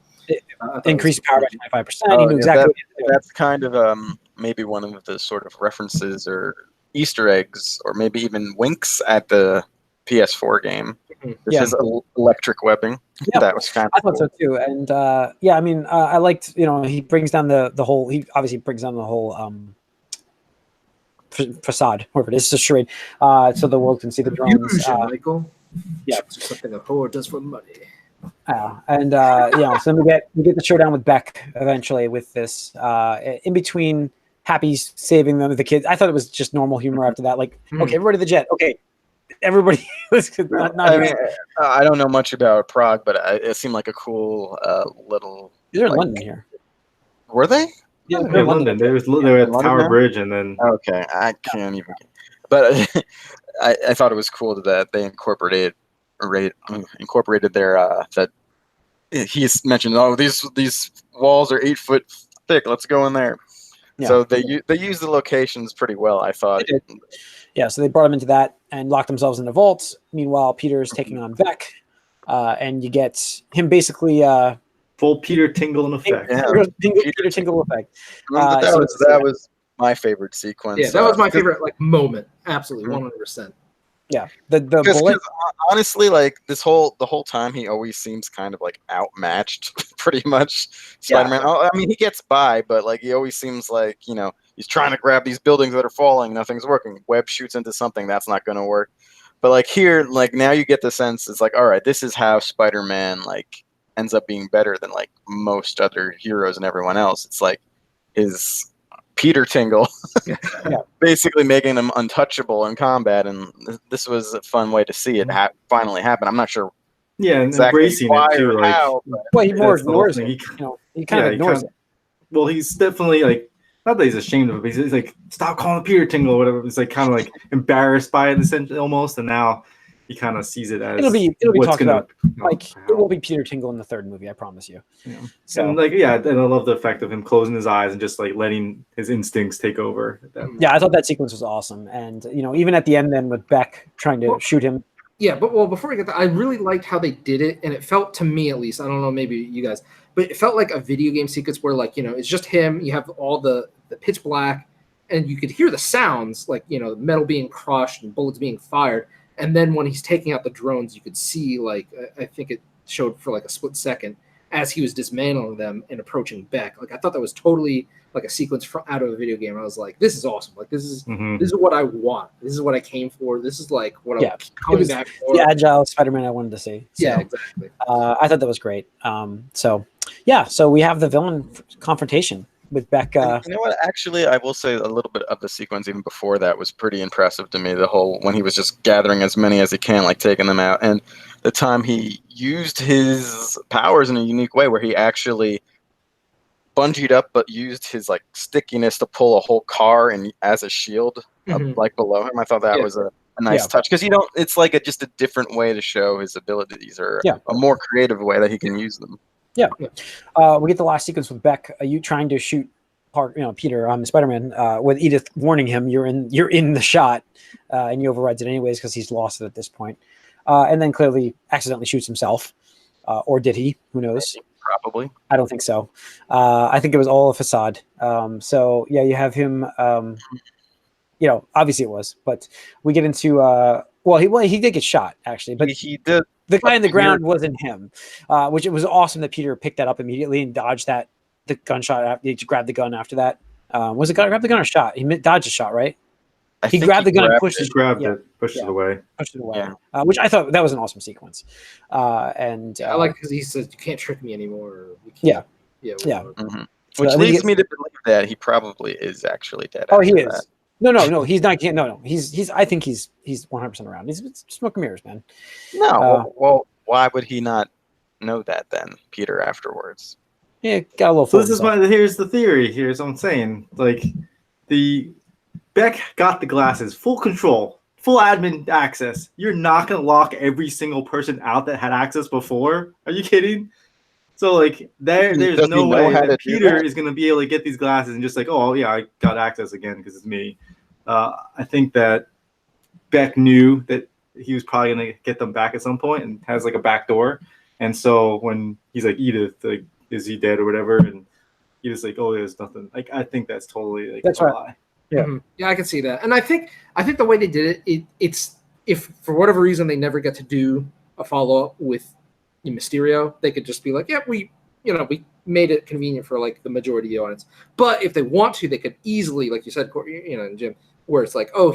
Increased power by 25%. He knew exactly. That's kind of maybe one of the sort of references or Easter eggs, or maybe even winks at the PS4 game. This is electric webbing. Yeah, that was kind of cool. I thought so too. And I mean, I liked, he brings down the whole. He obviously brings down the whole facade, whatever it is, it's a charade, so the world can see the drones. Michael. Yeah, it's something a whore does for money. And so then we get the showdown with Beck eventually with this in between. Happy's saving them, the kids. I thought it was just normal humor after that. Like, okay, everybody to the jet. Okay, everybody. I don't know much about Prague, but it seemed like a cool little. They're in London here. Were they? Yeah, they're in London. They were at Tower Bridge, and then. Okay, I can't even. But I thought it was cool that they incorporated their that he's mentioned. Oh, these walls are 8 foot thick. Let's go in there. Yeah. So they use the locations pretty well, I thought. Yeah, so they brought him into that and locked themselves in the vaults. Meanwhile, Peter's taking on Beck, and you get him basically full Peter Tingle in effect. Peter Tingle effect. That was my favorite sequence. Yeah, that was my favorite moment. Absolutely, 100%. Yeah, the bullet. Honestly, like the whole time, he always seems kind of like outmatched, pretty much. Spider-Man. I mean, he gets by, but like he always seems like he's trying to grab these buildings that are falling. Nothing's working. Web shoots into something that's not going to work. But like here, like now you get the sense it's like, all right, this is how Spider-Man like ends up being better than like most other heroes and everyone else. It's like his Peter Tingle, basically making him untouchable in combat, and this was a fun way to see it finally happen. I'm not sure. Yeah, and exactly embracing it too. Well, he more ignores it. He kind of ignores it. Well, he's definitely like not that he's ashamed of it, but he's like, stop calling it Peter Tingle or whatever. He's like kind of like embarrassed by it essentially almost, and now he kind of sees it as it'll be what's talked gonna, about. Like it will be Peter Tingle in the third movie, I promise you. Yeah. So And like, yeah, and I love the effect of him closing his eyes and just like letting his instincts take over. yeah, I thought that sequence was awesome, and even at the end, then with Beck trying to shoot him. Yeah, but before we get that, I really liked how they did it, and it felt to me at least, I don't know, maybe you guys, but it felt like a video game sequence where like it's just him. You have all the pitch black, and you could hear the sounds like metal being crushed and bullets being fired, and then when he's taking out the drones, you could see like I think it showed for like a split second as he was dismantling them and approaching Beck. Like I thought that was totally like a sequence out of a video game. I was like, this is awesome. Like this is what I want. This is what I came for. This is like what I'm coming back for. The agile Spider-Man I wanted to see. So, yeah, exactly. I thought that was great. So we have the villain confrontation with Beck. You know what? Actually, I will say a little bit of the sequence even before that was pretty impressive to me. The whole when he was just gathering as many as he can, like taking them out, and the time he used his powers in a unique way, where he actually bungeed up, but used his like stickiness to pull a whole car and as a shield, up, like below him. I thought that was a nice touch because it's like just a different way to show his abilities, or a more creative way that he can use them. Yeah. We get the last sequence with Beck. You trying to shoot Peter, Spider-Man, with Edith warning him you're in the shot, and he overrides it anyways because he's lost it at this point. And then clearly accidentally shoots himself, or did he? Who knows? Probably. I don't think so. I think it was all a facade. So yeah, you have him. Obviously it was, but we get into. He did get shot actually, but he did. The guy in the ground wasn't him, which it was awesome that Peter picked that up immediately and dodged the gunshot. He grabbed the gun after that. Was it grab the gun or shot? He dodged a shot, right? He grabbed the gun and pushed it. Pushed it away. Pushed it away. Yeah. Which I thought that was an awesome sequence. And I like because he says you can't trick me anymore. Yeah. Mm-hmm. Which leads me to believe that he probably is actually dead. Oh, he is. That. No, he's not. No, he's. I think he's 100% around. He's smoke and mirrors, man. No, well, why would he not know that then, Peter? Afterwards, yeah, got a little. So here's the theory. Here's what I'm saying. Like, Beck got the glasses, full control, full admin access. You're not gonna lock every single person out that had access before. Are you kidding? So like, there's no way that Peter is gonna be able to get these glasses and just like, oh yeah, I got access again because it's me. I think that Beck knew that he was probably gonna get them back at some point and has like a back door. And so when he's like, Edith, like, is he dead or whatever? And Edith's like, oh, there's nothing. Like, I think that's totally like a lie. Yeah, yeah, I can see that. And I think the way they did it's if for whatever reason they never get to do a follow up with Mysterio, they could just be like, yeah, we made it convenient for like the majority of the audience. But if they want to, they could easily, like you said, and Jim, where it's like, oh,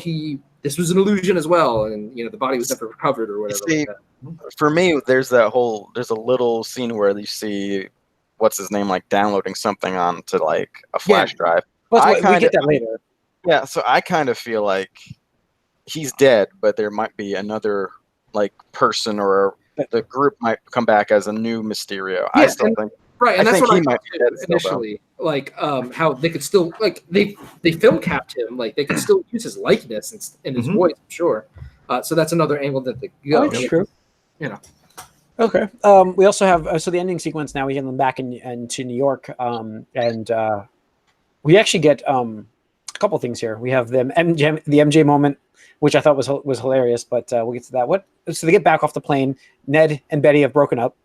this was an illusion as well, and the body was never recovered or whatever. See, like that. For me, there's a little scene where you see what's his name like downloading something onto like a flash drive. Well, we get that later. Yeah, so I kind of feel like he's dead, but there might be another like person or the group might come back as a new Mysterio. Yeah, I still think. Right, and that's what I thought initially. Like, how they could still like they film capped him, like they could still use his likeness and his voice, I'm sure. So that's another angle that they go. Oh, that's true. Okay. We also have so the ending sequence. Now we get them back into New York, and we actually get a couple things here. We have the MJ moment, which I thought was hilarious, but we'll get to that. So they get back off the plane. Ned and Betty have broken up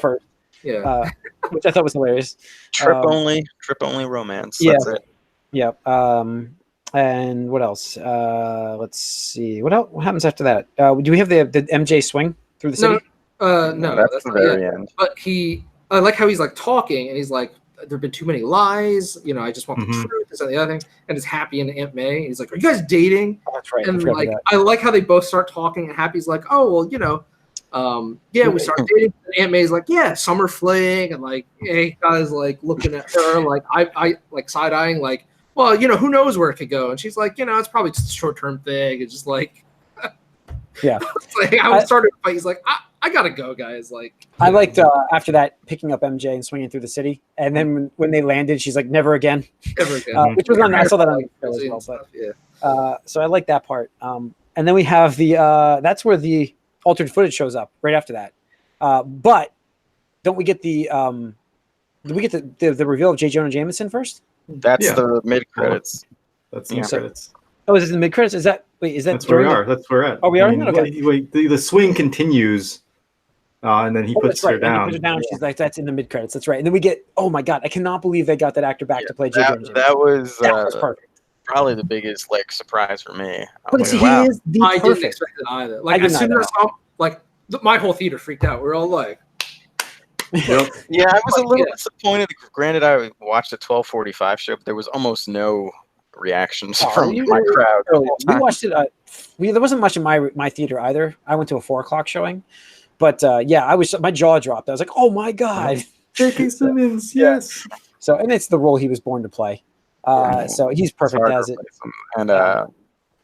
first. Yeah, which I thought was hilarious. Trip only romance. Yeah, that's it. Yeah. And what else? Let's see. What else? What happens after that? Do we have the MJ swing through the city? No, that's the very end. But I like how he's like talking, and he's like, "There've been too many lies. I just want the truth." This and the other thing, and it's Happy and Aunt May. And he's like, "Are you guys dating?" Oh, that's right. And like, I like how they both start talking, and Happy's like, "Oh, well, we started dating." And Aunt May's like, "Yeah, summer fling," and like, hey, guys, like looking at her, like I like side eyeing, like, well, who knows where it could go? And she's like, it's probably just a short term thing. It's just like, yeah. like, I started to fight. He's like, I gotta go, guys. Like, I liked after that picking up MJ and swinging through the city, and then when they landed, she's like, "Never again," never again. which was on. I saw that on the show as well, but yeah. so I like that part. And then we have the that's where the altered footage shows up right after that. But don't we get the do we get the reveal of J. Jonah Jameson first? That's the mid credits. That's the credits. Oh, is it the mid credits? Is that is that? That's where we are. That's where we're at. Oh, we are. Okay. Wait, the swing continues, and then he puts her down. He puts her down. And she's like, "That's in the mid credits." That's right. And then we get. Oh my god! I cannot believe they got that actor back to play J. Jonah Jameson. That was perfect. Probably the biggest surprise for me. But see, he is the I perfect. didn't expect it either. Like as soon as I saw him, my whole theater freaked out. We're all like. Yep. Yeah, I was a little disappointed. Granted, I watched a 12:45 show, but there was almost no reactions from my crowd. We watched it. There wasn't much in my theater either. I went to a 4:00 showing, but my jaw dropped. I was like, "Oh my god!" J.K. Simmons, yes. So, and it's the role he was born to play. So he's perfect as it. And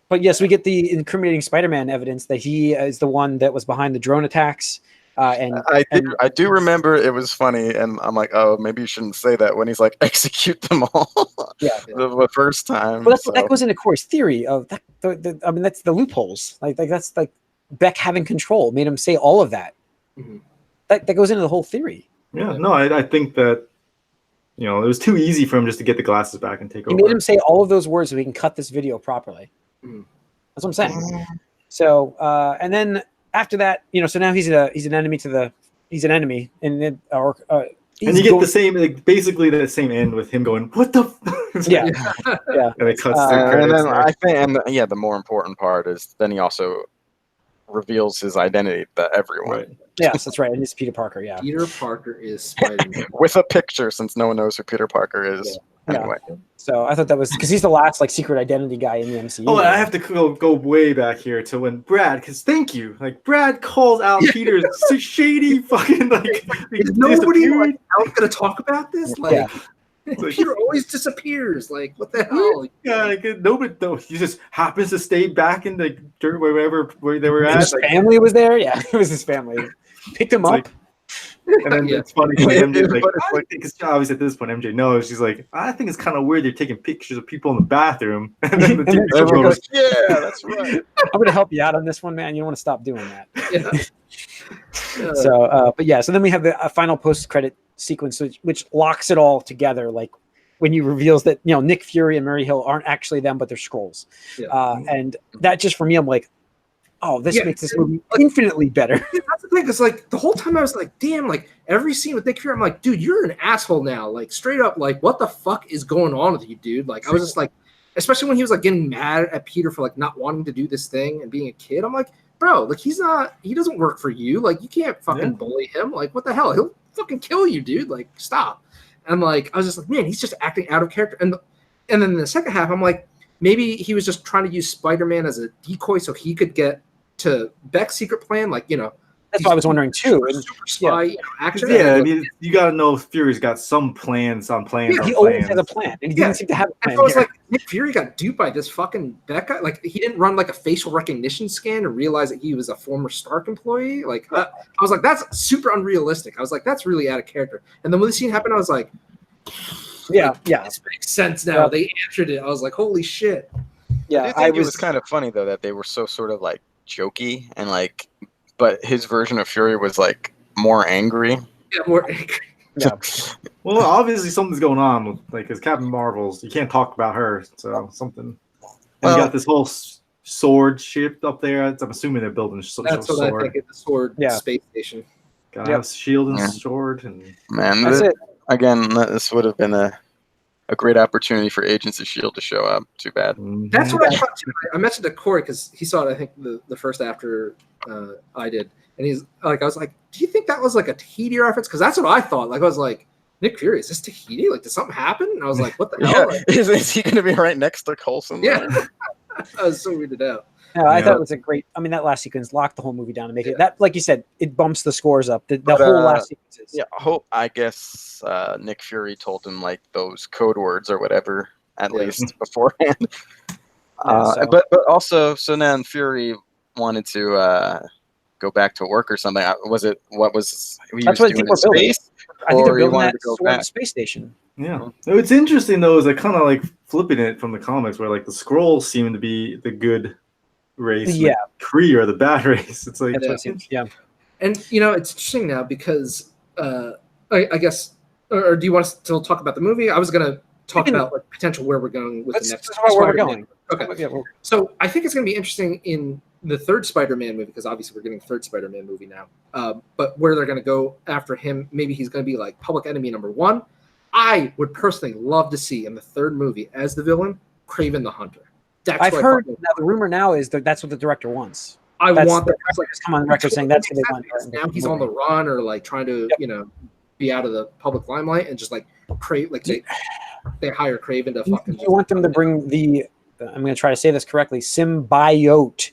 but yes, we get the incriminating Spider-Man evidence that he is the one that was behind the drone attacks. And I do remember it was funny, and I'm like, oh, maybe you shouldn't say that when he's like, execute them all. The first time. Well, that goes into Corey's theory of that. I mean, that's the loopholes. Like that's like Beck having control made him say all of that. Mm-hmm. That goes into the whole theory. Yeah, no, I think that it was too easy for him just to get the glasses back and take over. He made him say all of those words so he can cut this video properly. Mm. That's what I'm saying. So, and then. After that, so now he's an enemy he's an enemy, and then and you get the same, basically the same end with him going, "What the?" Yeah. And it cuts. And then I think, the more important part is then he also reveals his identity to everyone. Right. Yes, that's right. And it's Peter Parker. Yeah. Peter Parker is Spider-Man with a picture, since no one knows who Peter Parker is. Yeah. Anyway. So I thought that was because he's the last secret identity guy in the MCU. Oh, I have to go way back here to when Brad, because thank you. Brad calls out Peter's shady fucking Is nobody else gonna talk about this? Peter always disappears. Like, what the hell? Yeah, nobody. No, he just happens to stay back in the dirt where they were at. His family was there. Yeah, it was his family. Picked him up. And then it's funny because MJ's because obviously at this point MJ knows. She's like, I think it's kind of weird they're taking pictures of people in the bathroom. And then everyone goes, yeah, that's right. I'm going to help you out on this one, man. You don't want to stop doing that. So then we have the final post-credit sequence, which locks it all together. Like when he reveals that, Nick Fury and Mary Hill aren't actually them, but they're Skrulls. Yeah. And that just for me, I'm like, oh, this makes this movie infinitely better. That's the thing. Because the whole time I was like, damn, every scene with Nick Fury, I'm like, dude, you're an asshole now. Straight up, what the fuck is going on with you, dude? I was just especially when he was getting mad at Peter for not wanting to do this thing and being a kid. I'm like, bro, he doesn't work for you. You can't fucking bully him. What the hell? He'll fucking kill you, dude. Stop. And I was just like, man, he's just acting out of character. And then in the second half, I'm like, maybe he was just trying to use Spider-Man as a decoy so he could get to Beck's secret plan, that's what I was wondering too. Super spy action. Yeah, I mean, you gotta know Fury's got some plans on plans. Yeah, he always has a plan, and he didn't seem to have a plan. I was like, Nick Fury got duped by this fucking Beck guy. He didn't run a facial recognition scan and realize that he was a former Stark employee. I was like, that's super unrealistic. I was like, that's really out of character. And then when the scene happened, I was like, this makes sense now. They answered it. I was like, holy shit. Yeah, it was kind of funny though that they were so sort of jokey and but his version of Fury was more angry. Yeah, more angry. Yeah. Well, obviously something's going on with because Captain Marvel's. You can't talk about her, so something. And you got this whole sword ship up there. I'm assuming they're building a sword. That's what I think. It's the sword space station. Gotta have shield and sword and that's it. Again, this would have been a great opportunity for Agents of S.H.I.E.L.D. to show up. Too bad. That's what I thought too. I mentioned to Corey because he saw it, I think, the first after I did. And he's I was like, do you think that was a Tahiti reference? Because that's what I thought. I was like, Nick Fury, is this Tahiti? Did something happen? And I was like, what the hell? Is he going to be right next to Coulson? Yeah. I was so weirded out. No, I thought it was a great. I mean, that last sequence locked the whole movie down to make it that, like you said, it bumps the scores up. The whole last sequences. Yeah, I guess Nick Fury told him those code words or whatever at least beforehand. But also, so then Fury wanted to go back to work or something. Was it what was he That's was what I doing think in we're building. space? I think they're Or he building wanted that to go sort of back? space station. Yeah. What's interesting though is I kind of like flipping it from the comics where like the Skrulls seem to be the good race, and Yeah. the Kree are the bad race. It's like That's what it seems. Yeah. And it's interesting now because I guess, or do you want us to still talk about the movie? I was going to talk about like potential where we're going with the next. That's where we're going. Okay. Yeah, So I think it's going to be interesting in the third Spider-Man movie, because obviously we're getting a third Spider-Man movie now. But where they're going to go after him, maybe he's going to be like public enemy number one. I would personally love to see in the third movie as the villain, Kraven the Hunter. I've heard now, the rumor now is that that's what the director wants. I want that. Like, come on the record saying that's what they want. Now he's on the run or like trying to, be out of the public limelight and just like they hire Kraven to fucking. You want them to bring the I'm going to try to say this correctly, symbiote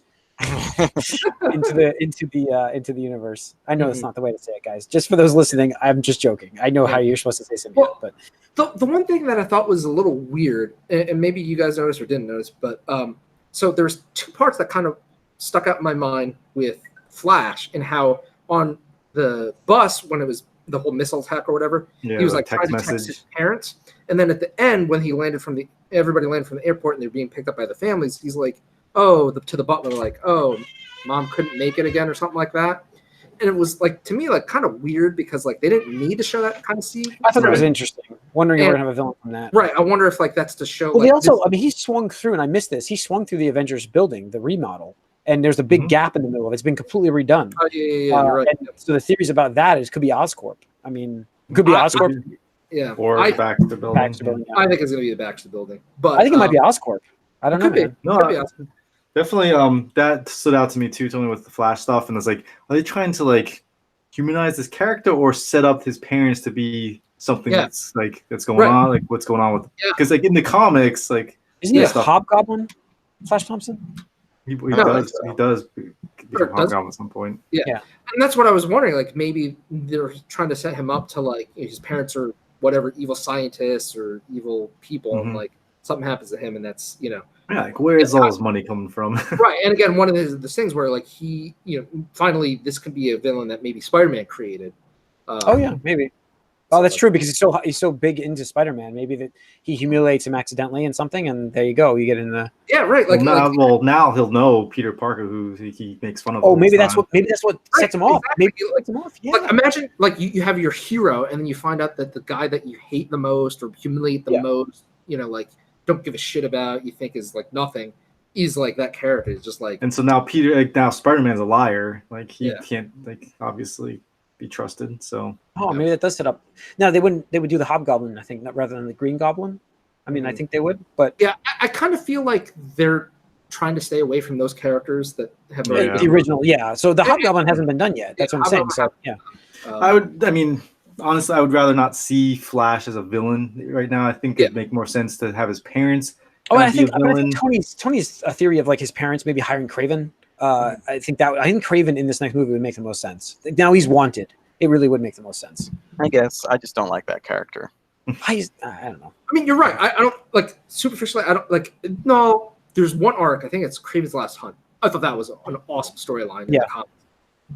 into the universe. I know it's not the way to say it, guys. Just for those listening, I'm just joking. I know how you're supposed to say symbiote, but the one thing that I thought was a little weird, and maybe you guys noticed or didn't notice, but so there's two parts that kind of stuck out in my mind with Flash and how on the bus when it was the whole missile attack or whatever, he was like trying to text his parents, and then at the end when he landed everybody landed from the airport and they're being picked up by the families, he's like, to the butler, like, oh, mom couldn't make it again or something like that. And it was like, to me, like kind of weird because like they didn't need to show that kind of scene. I thought that was interesting. Wondering if we're gonna have a villain from that. Right. I wonder if like that's to show. Well, they also, he swung through, and I missed this. He swung through the Avengers building, the remodel, and there's a big gap in the middle of it. It's been completely redone. Oh yeah, you're right. So the theories about that is could be Oscorp. I mean, could be Oscorp. Yeah. Or Baxter Building. I think it's gonna be the Baxter Building, but I think it might be Oscorp. I don't know. Man. No, definitely. That stood out to me too, Tony, with the Flash stuff, and it's like, are they trying to like humanize this character or set up his parents to be something that's going on, like what's going on with? Because like in the comics, like isn't he a Hobgoblin, Flash Thompson? He does become Hobgoblin at some point. Yeah, and that's what I was wondering. Like maybe they're trying to set him up to like his parents are whatever evil scientists or evil people, and like something happens to him, and that's like where is all his money coming from? Right, and again, one of the things where like he, finally this could be a villain that maybe Spider-Man created. Maybe. Oh, that's true because he's so big into Spider-Man. Maybe that he humiliates him accidentally in something, and there you go. You get in the right. Like now he'll know Peter Parker, who he makes fun of. Oh, maybe that's what sets him off. Exactly. Maybe it sets him off. Yeah. Like imagine like you have your hero, and then you find out that the guy that you hate the most or humiliate the most, like don't give a shit about, you think is like nothing, is like that character is just like. And so now now Spider-Man's a liar. Like he can't like obviously be trusted. So maybe that does set up. No, they would do the Hobgoblin, I think, rather than the Green Goblin. I mean, I think they would, but I kind of feel like they're trying to stay away from those characters that have the original. Yeah, so the Hobgoblin hasn't been done yet. That's what I'm saying. So honestly, I would rather not see Flash as a villain right now. I think it'd make more sense to have his parents. I think Tony's a theory of like his parents maybe hiring Kraven. I think Kraven in this next movie would make the most sense. Now he's wanted. It really would make the most sense. I guess I just don't like that character. I don't know. I mean, you're right. I don't like superficially. I don't like. No, there's one arc. I think it's Kraven's Last Hunt. I thought that was an awesome storyline in the comics.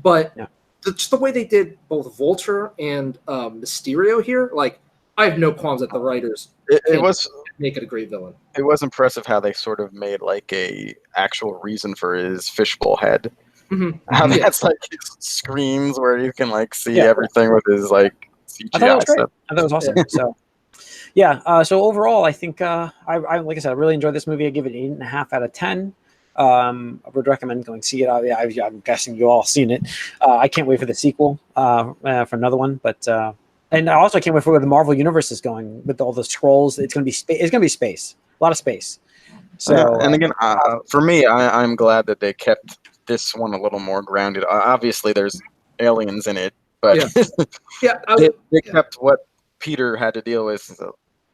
But just the way they did both Vulture and Mysterio here, like I have no qualms that the writers it was make it a great villain. It was impressive how they sort of made like a actual reason for his fishbowl head. How that's like his screens where you can like see everything with his like CGI stuff. I thought it was awesome. So so overall, I think I like I said, I really enjoyed this movie. I give it 8.5 out of 10. I would recommend going see it. I'm guessing you all seen it. I can't wait for the sequel for another one, but and I also can't wait for where the Marvel universe is going with all the scrolls. It's going to be space. It's going to be space. A lot of space. So and again, for me, I'm glad that they kept this one a little more grounded. Obviously, there's aliens in it, but they kept what Peter had to deal with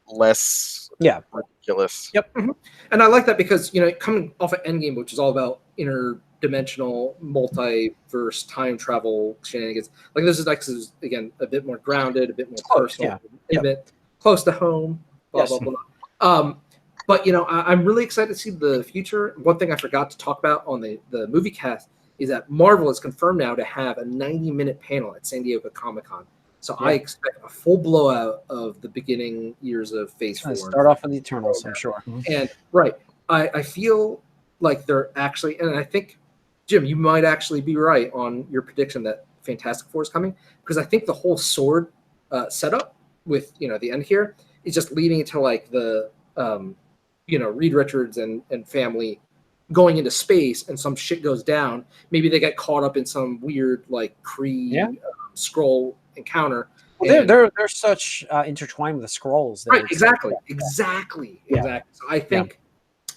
less ridiculous. Yep. And I like that because coming off of Endgame, which is all about interdimensional, multiverse, time travel shenanigans, like this is actually again a bit more grounded, a bit more personal, a bit close to home. Blah blah blah. But I'm really excited to see the future. One thing I forgot to talk about on the movie cast is that Marvel is confirmed now to have a 90-minute panel at San Diego Comic-Con. So I expect a full blowout of the beginning years of Phase 4. Start off with the Eternals, I'm sure. And I feel like they're actually, and I think, Jim, you might actually be right on your prediction that Fantastic Four is coming, because I think the whole sword setup with the end here is just leading into like the Reed Richards and family going into space, and some shit goes down. Maybe they get caught up in some weird like Kree scroll encounter. Well, they're such intertwined with the scrolls. Right, exactly. So I think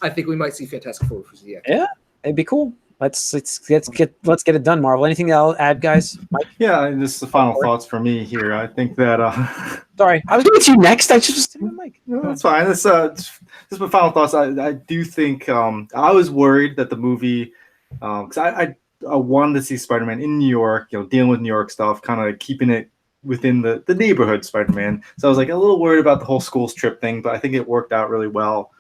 we might see Fantastic Four for CX. Yeah, it'd be cool. Let's get it done, Marvel. Anything to add, guys? Mike? Yeah, and this is the final thoughts for me here. I think that sorry, I was going to you next. I just Mike. No, that's fine. This is my final thoughts. I do think I was worried that the movie, because I wanted to see Spider-Man in New York, dealing with New York stuff, kind of keeping it within the neighborhood Spider-Man. So I was like a little worried about the whole school's trip thing, but I think it worked out really well.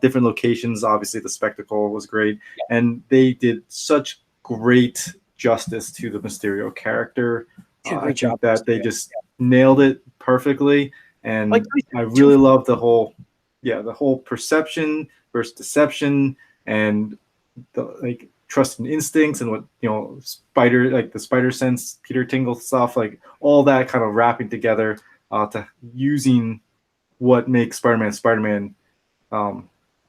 Different locations, obviously the spectacle was great, and they did such great justice to the Mysterio character. I think that they just nailed it perfectly, and I really love the whole perception versus deception, and the trust and instincts, and what the spider sense, Peter Tingle stuff, like all that kind of wrapping together to using what makes Spider-Man,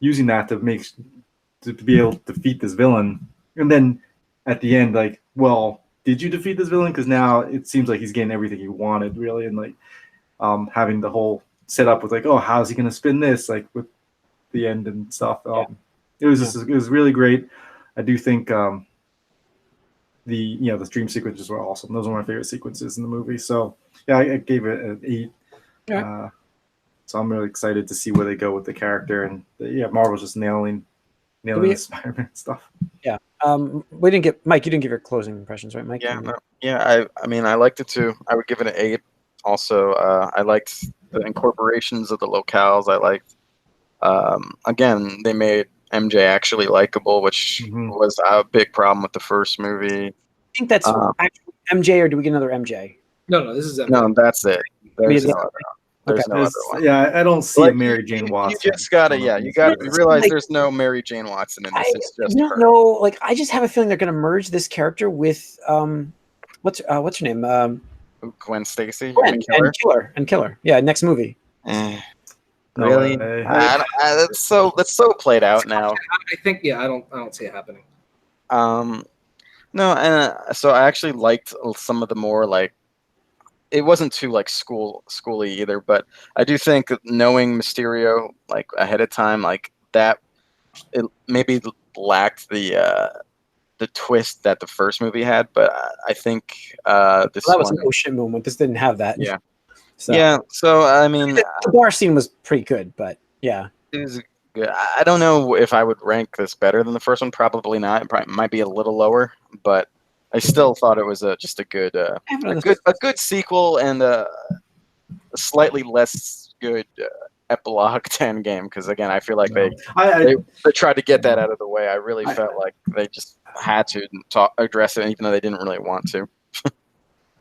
using that to be able to defeat this villain, and then at the end, like, well, did you defeat this villain? Because now it seems like he's getting everything he wanted, really, and like having the whole setup with like, oh, how's he gonna spin this, like with the end and stuff. It was really great. I do think the dream sequences were awesome. Those were my favorite sequences in the movie. So yeah, I gave it an 8. Yeah. So I'm really excited to see where they go with the character, and Marvel's just nailing the Spider-Man stuff. Yeah. We didn't get Mike. You didn't give your closing impressions, right, Mike? Yeah. I mean, I liked it too. I would give it an 8. Also, I liked the incorporations of the locales. I liked. Again, they made MJ actually likable, which was a big problem with the first movie. I think that's actually MJ, or do we get another MJ? No, this is MJ. No, that's it. There's no other. There's no other one. Yeah, I don't see a Mary Jane Watson. You just gotta, realize there's no Mary Jane Watson in this. It's just her. No, I just have a feeling they're gonna merge this character with what's her name? Gwen Stacy. And Killer. Yeah, next movie. Really? That's so played out now. I think I don't see it happening. No, and so I actually liked some of the more like, it wasn't too like schooly either, but I do think knowing Mysterio like ahead of time, like that, it maybe lacked the twist that the first movie had, but I think this that was an oh shit moment. This didn't have that. Yeah. So I mean, the bar scene was pretty good, but yeah, it was good. I don't know if I would rank this better than the first one. Probably not. It probably might be a little lower, but I still thought it was just a good sequel and a slightly less good epilogue to Endgame. Because again, I feel like they tried to get that out of the way. I really felt like they just had to address it, even though they didn't really want to.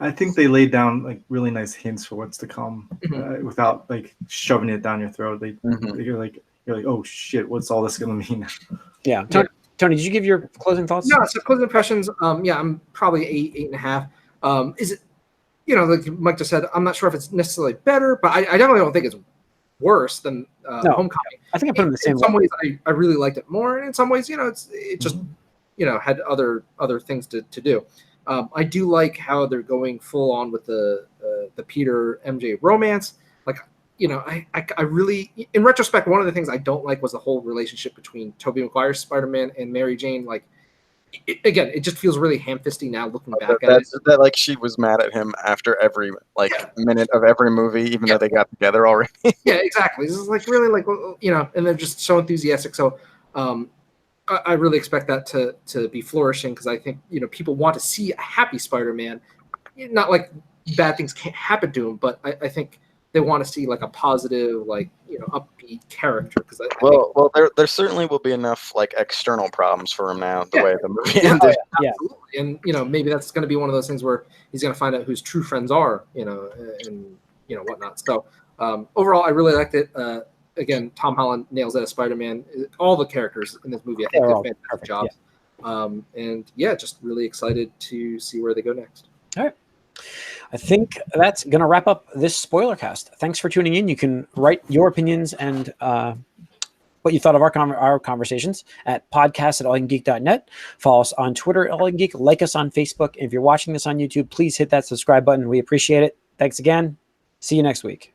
I think they laid down like really nice hints for what's to come without like shoving it down your throat. You're like, oh shit, what's all this gonna mean? Yeah. Tony, did you give your closing thoughts? No, so closing impressions. I'm probably 8.5. Is it, like Mike just said, I'm not sure if it's necessarily better, but I definitely don't think it's worse than Homecoming. I think I put it in the same. In some ways, I really liked it more, and in some ways, it just had other things to do. I do like how they're going full on with the Peter MJ romance. Like, I really, in retrospect, one of the things I don't like was the whole relationship between Tobey Maguire's Spider-Man and Mary Jane. Like, it just feels really ham-fisty now looking back at it. That like she was mad at him after every minute of every movie, even though they got together already. Yeah, exactly. This is like really like, and they're just so enthusiastic. So, I really expect that to be flourishing, because I think people want to see a happy Spider-Man. Not like bad things can't happen to him, but I think they want to see like a positive, like, upbeat character. Because well, there certainly will be enough like external problems for him now. The way the movie ended. Yeah. Absolutely. And maybe that's going to be one of those things where he's going to find out whose true friends are, and whatnot. So overall, I really liked it. Again, Tom Holland nails it as Spider-Man. All the characters in this movie, I think, did fantastic jobs. And just really excited to see where they go next. All right. I think that's going to wrap up this Spoilercast. Thanks for tuning in. You can write your opinions and what you thought of our conversations at podcast@allingeek.net. Follow us on Twitter at AllinGeek. Like us on Facebook. And if you're watching this on YouTube, please hit that subscribe button. We appreciate it. Thanks again. See you next week.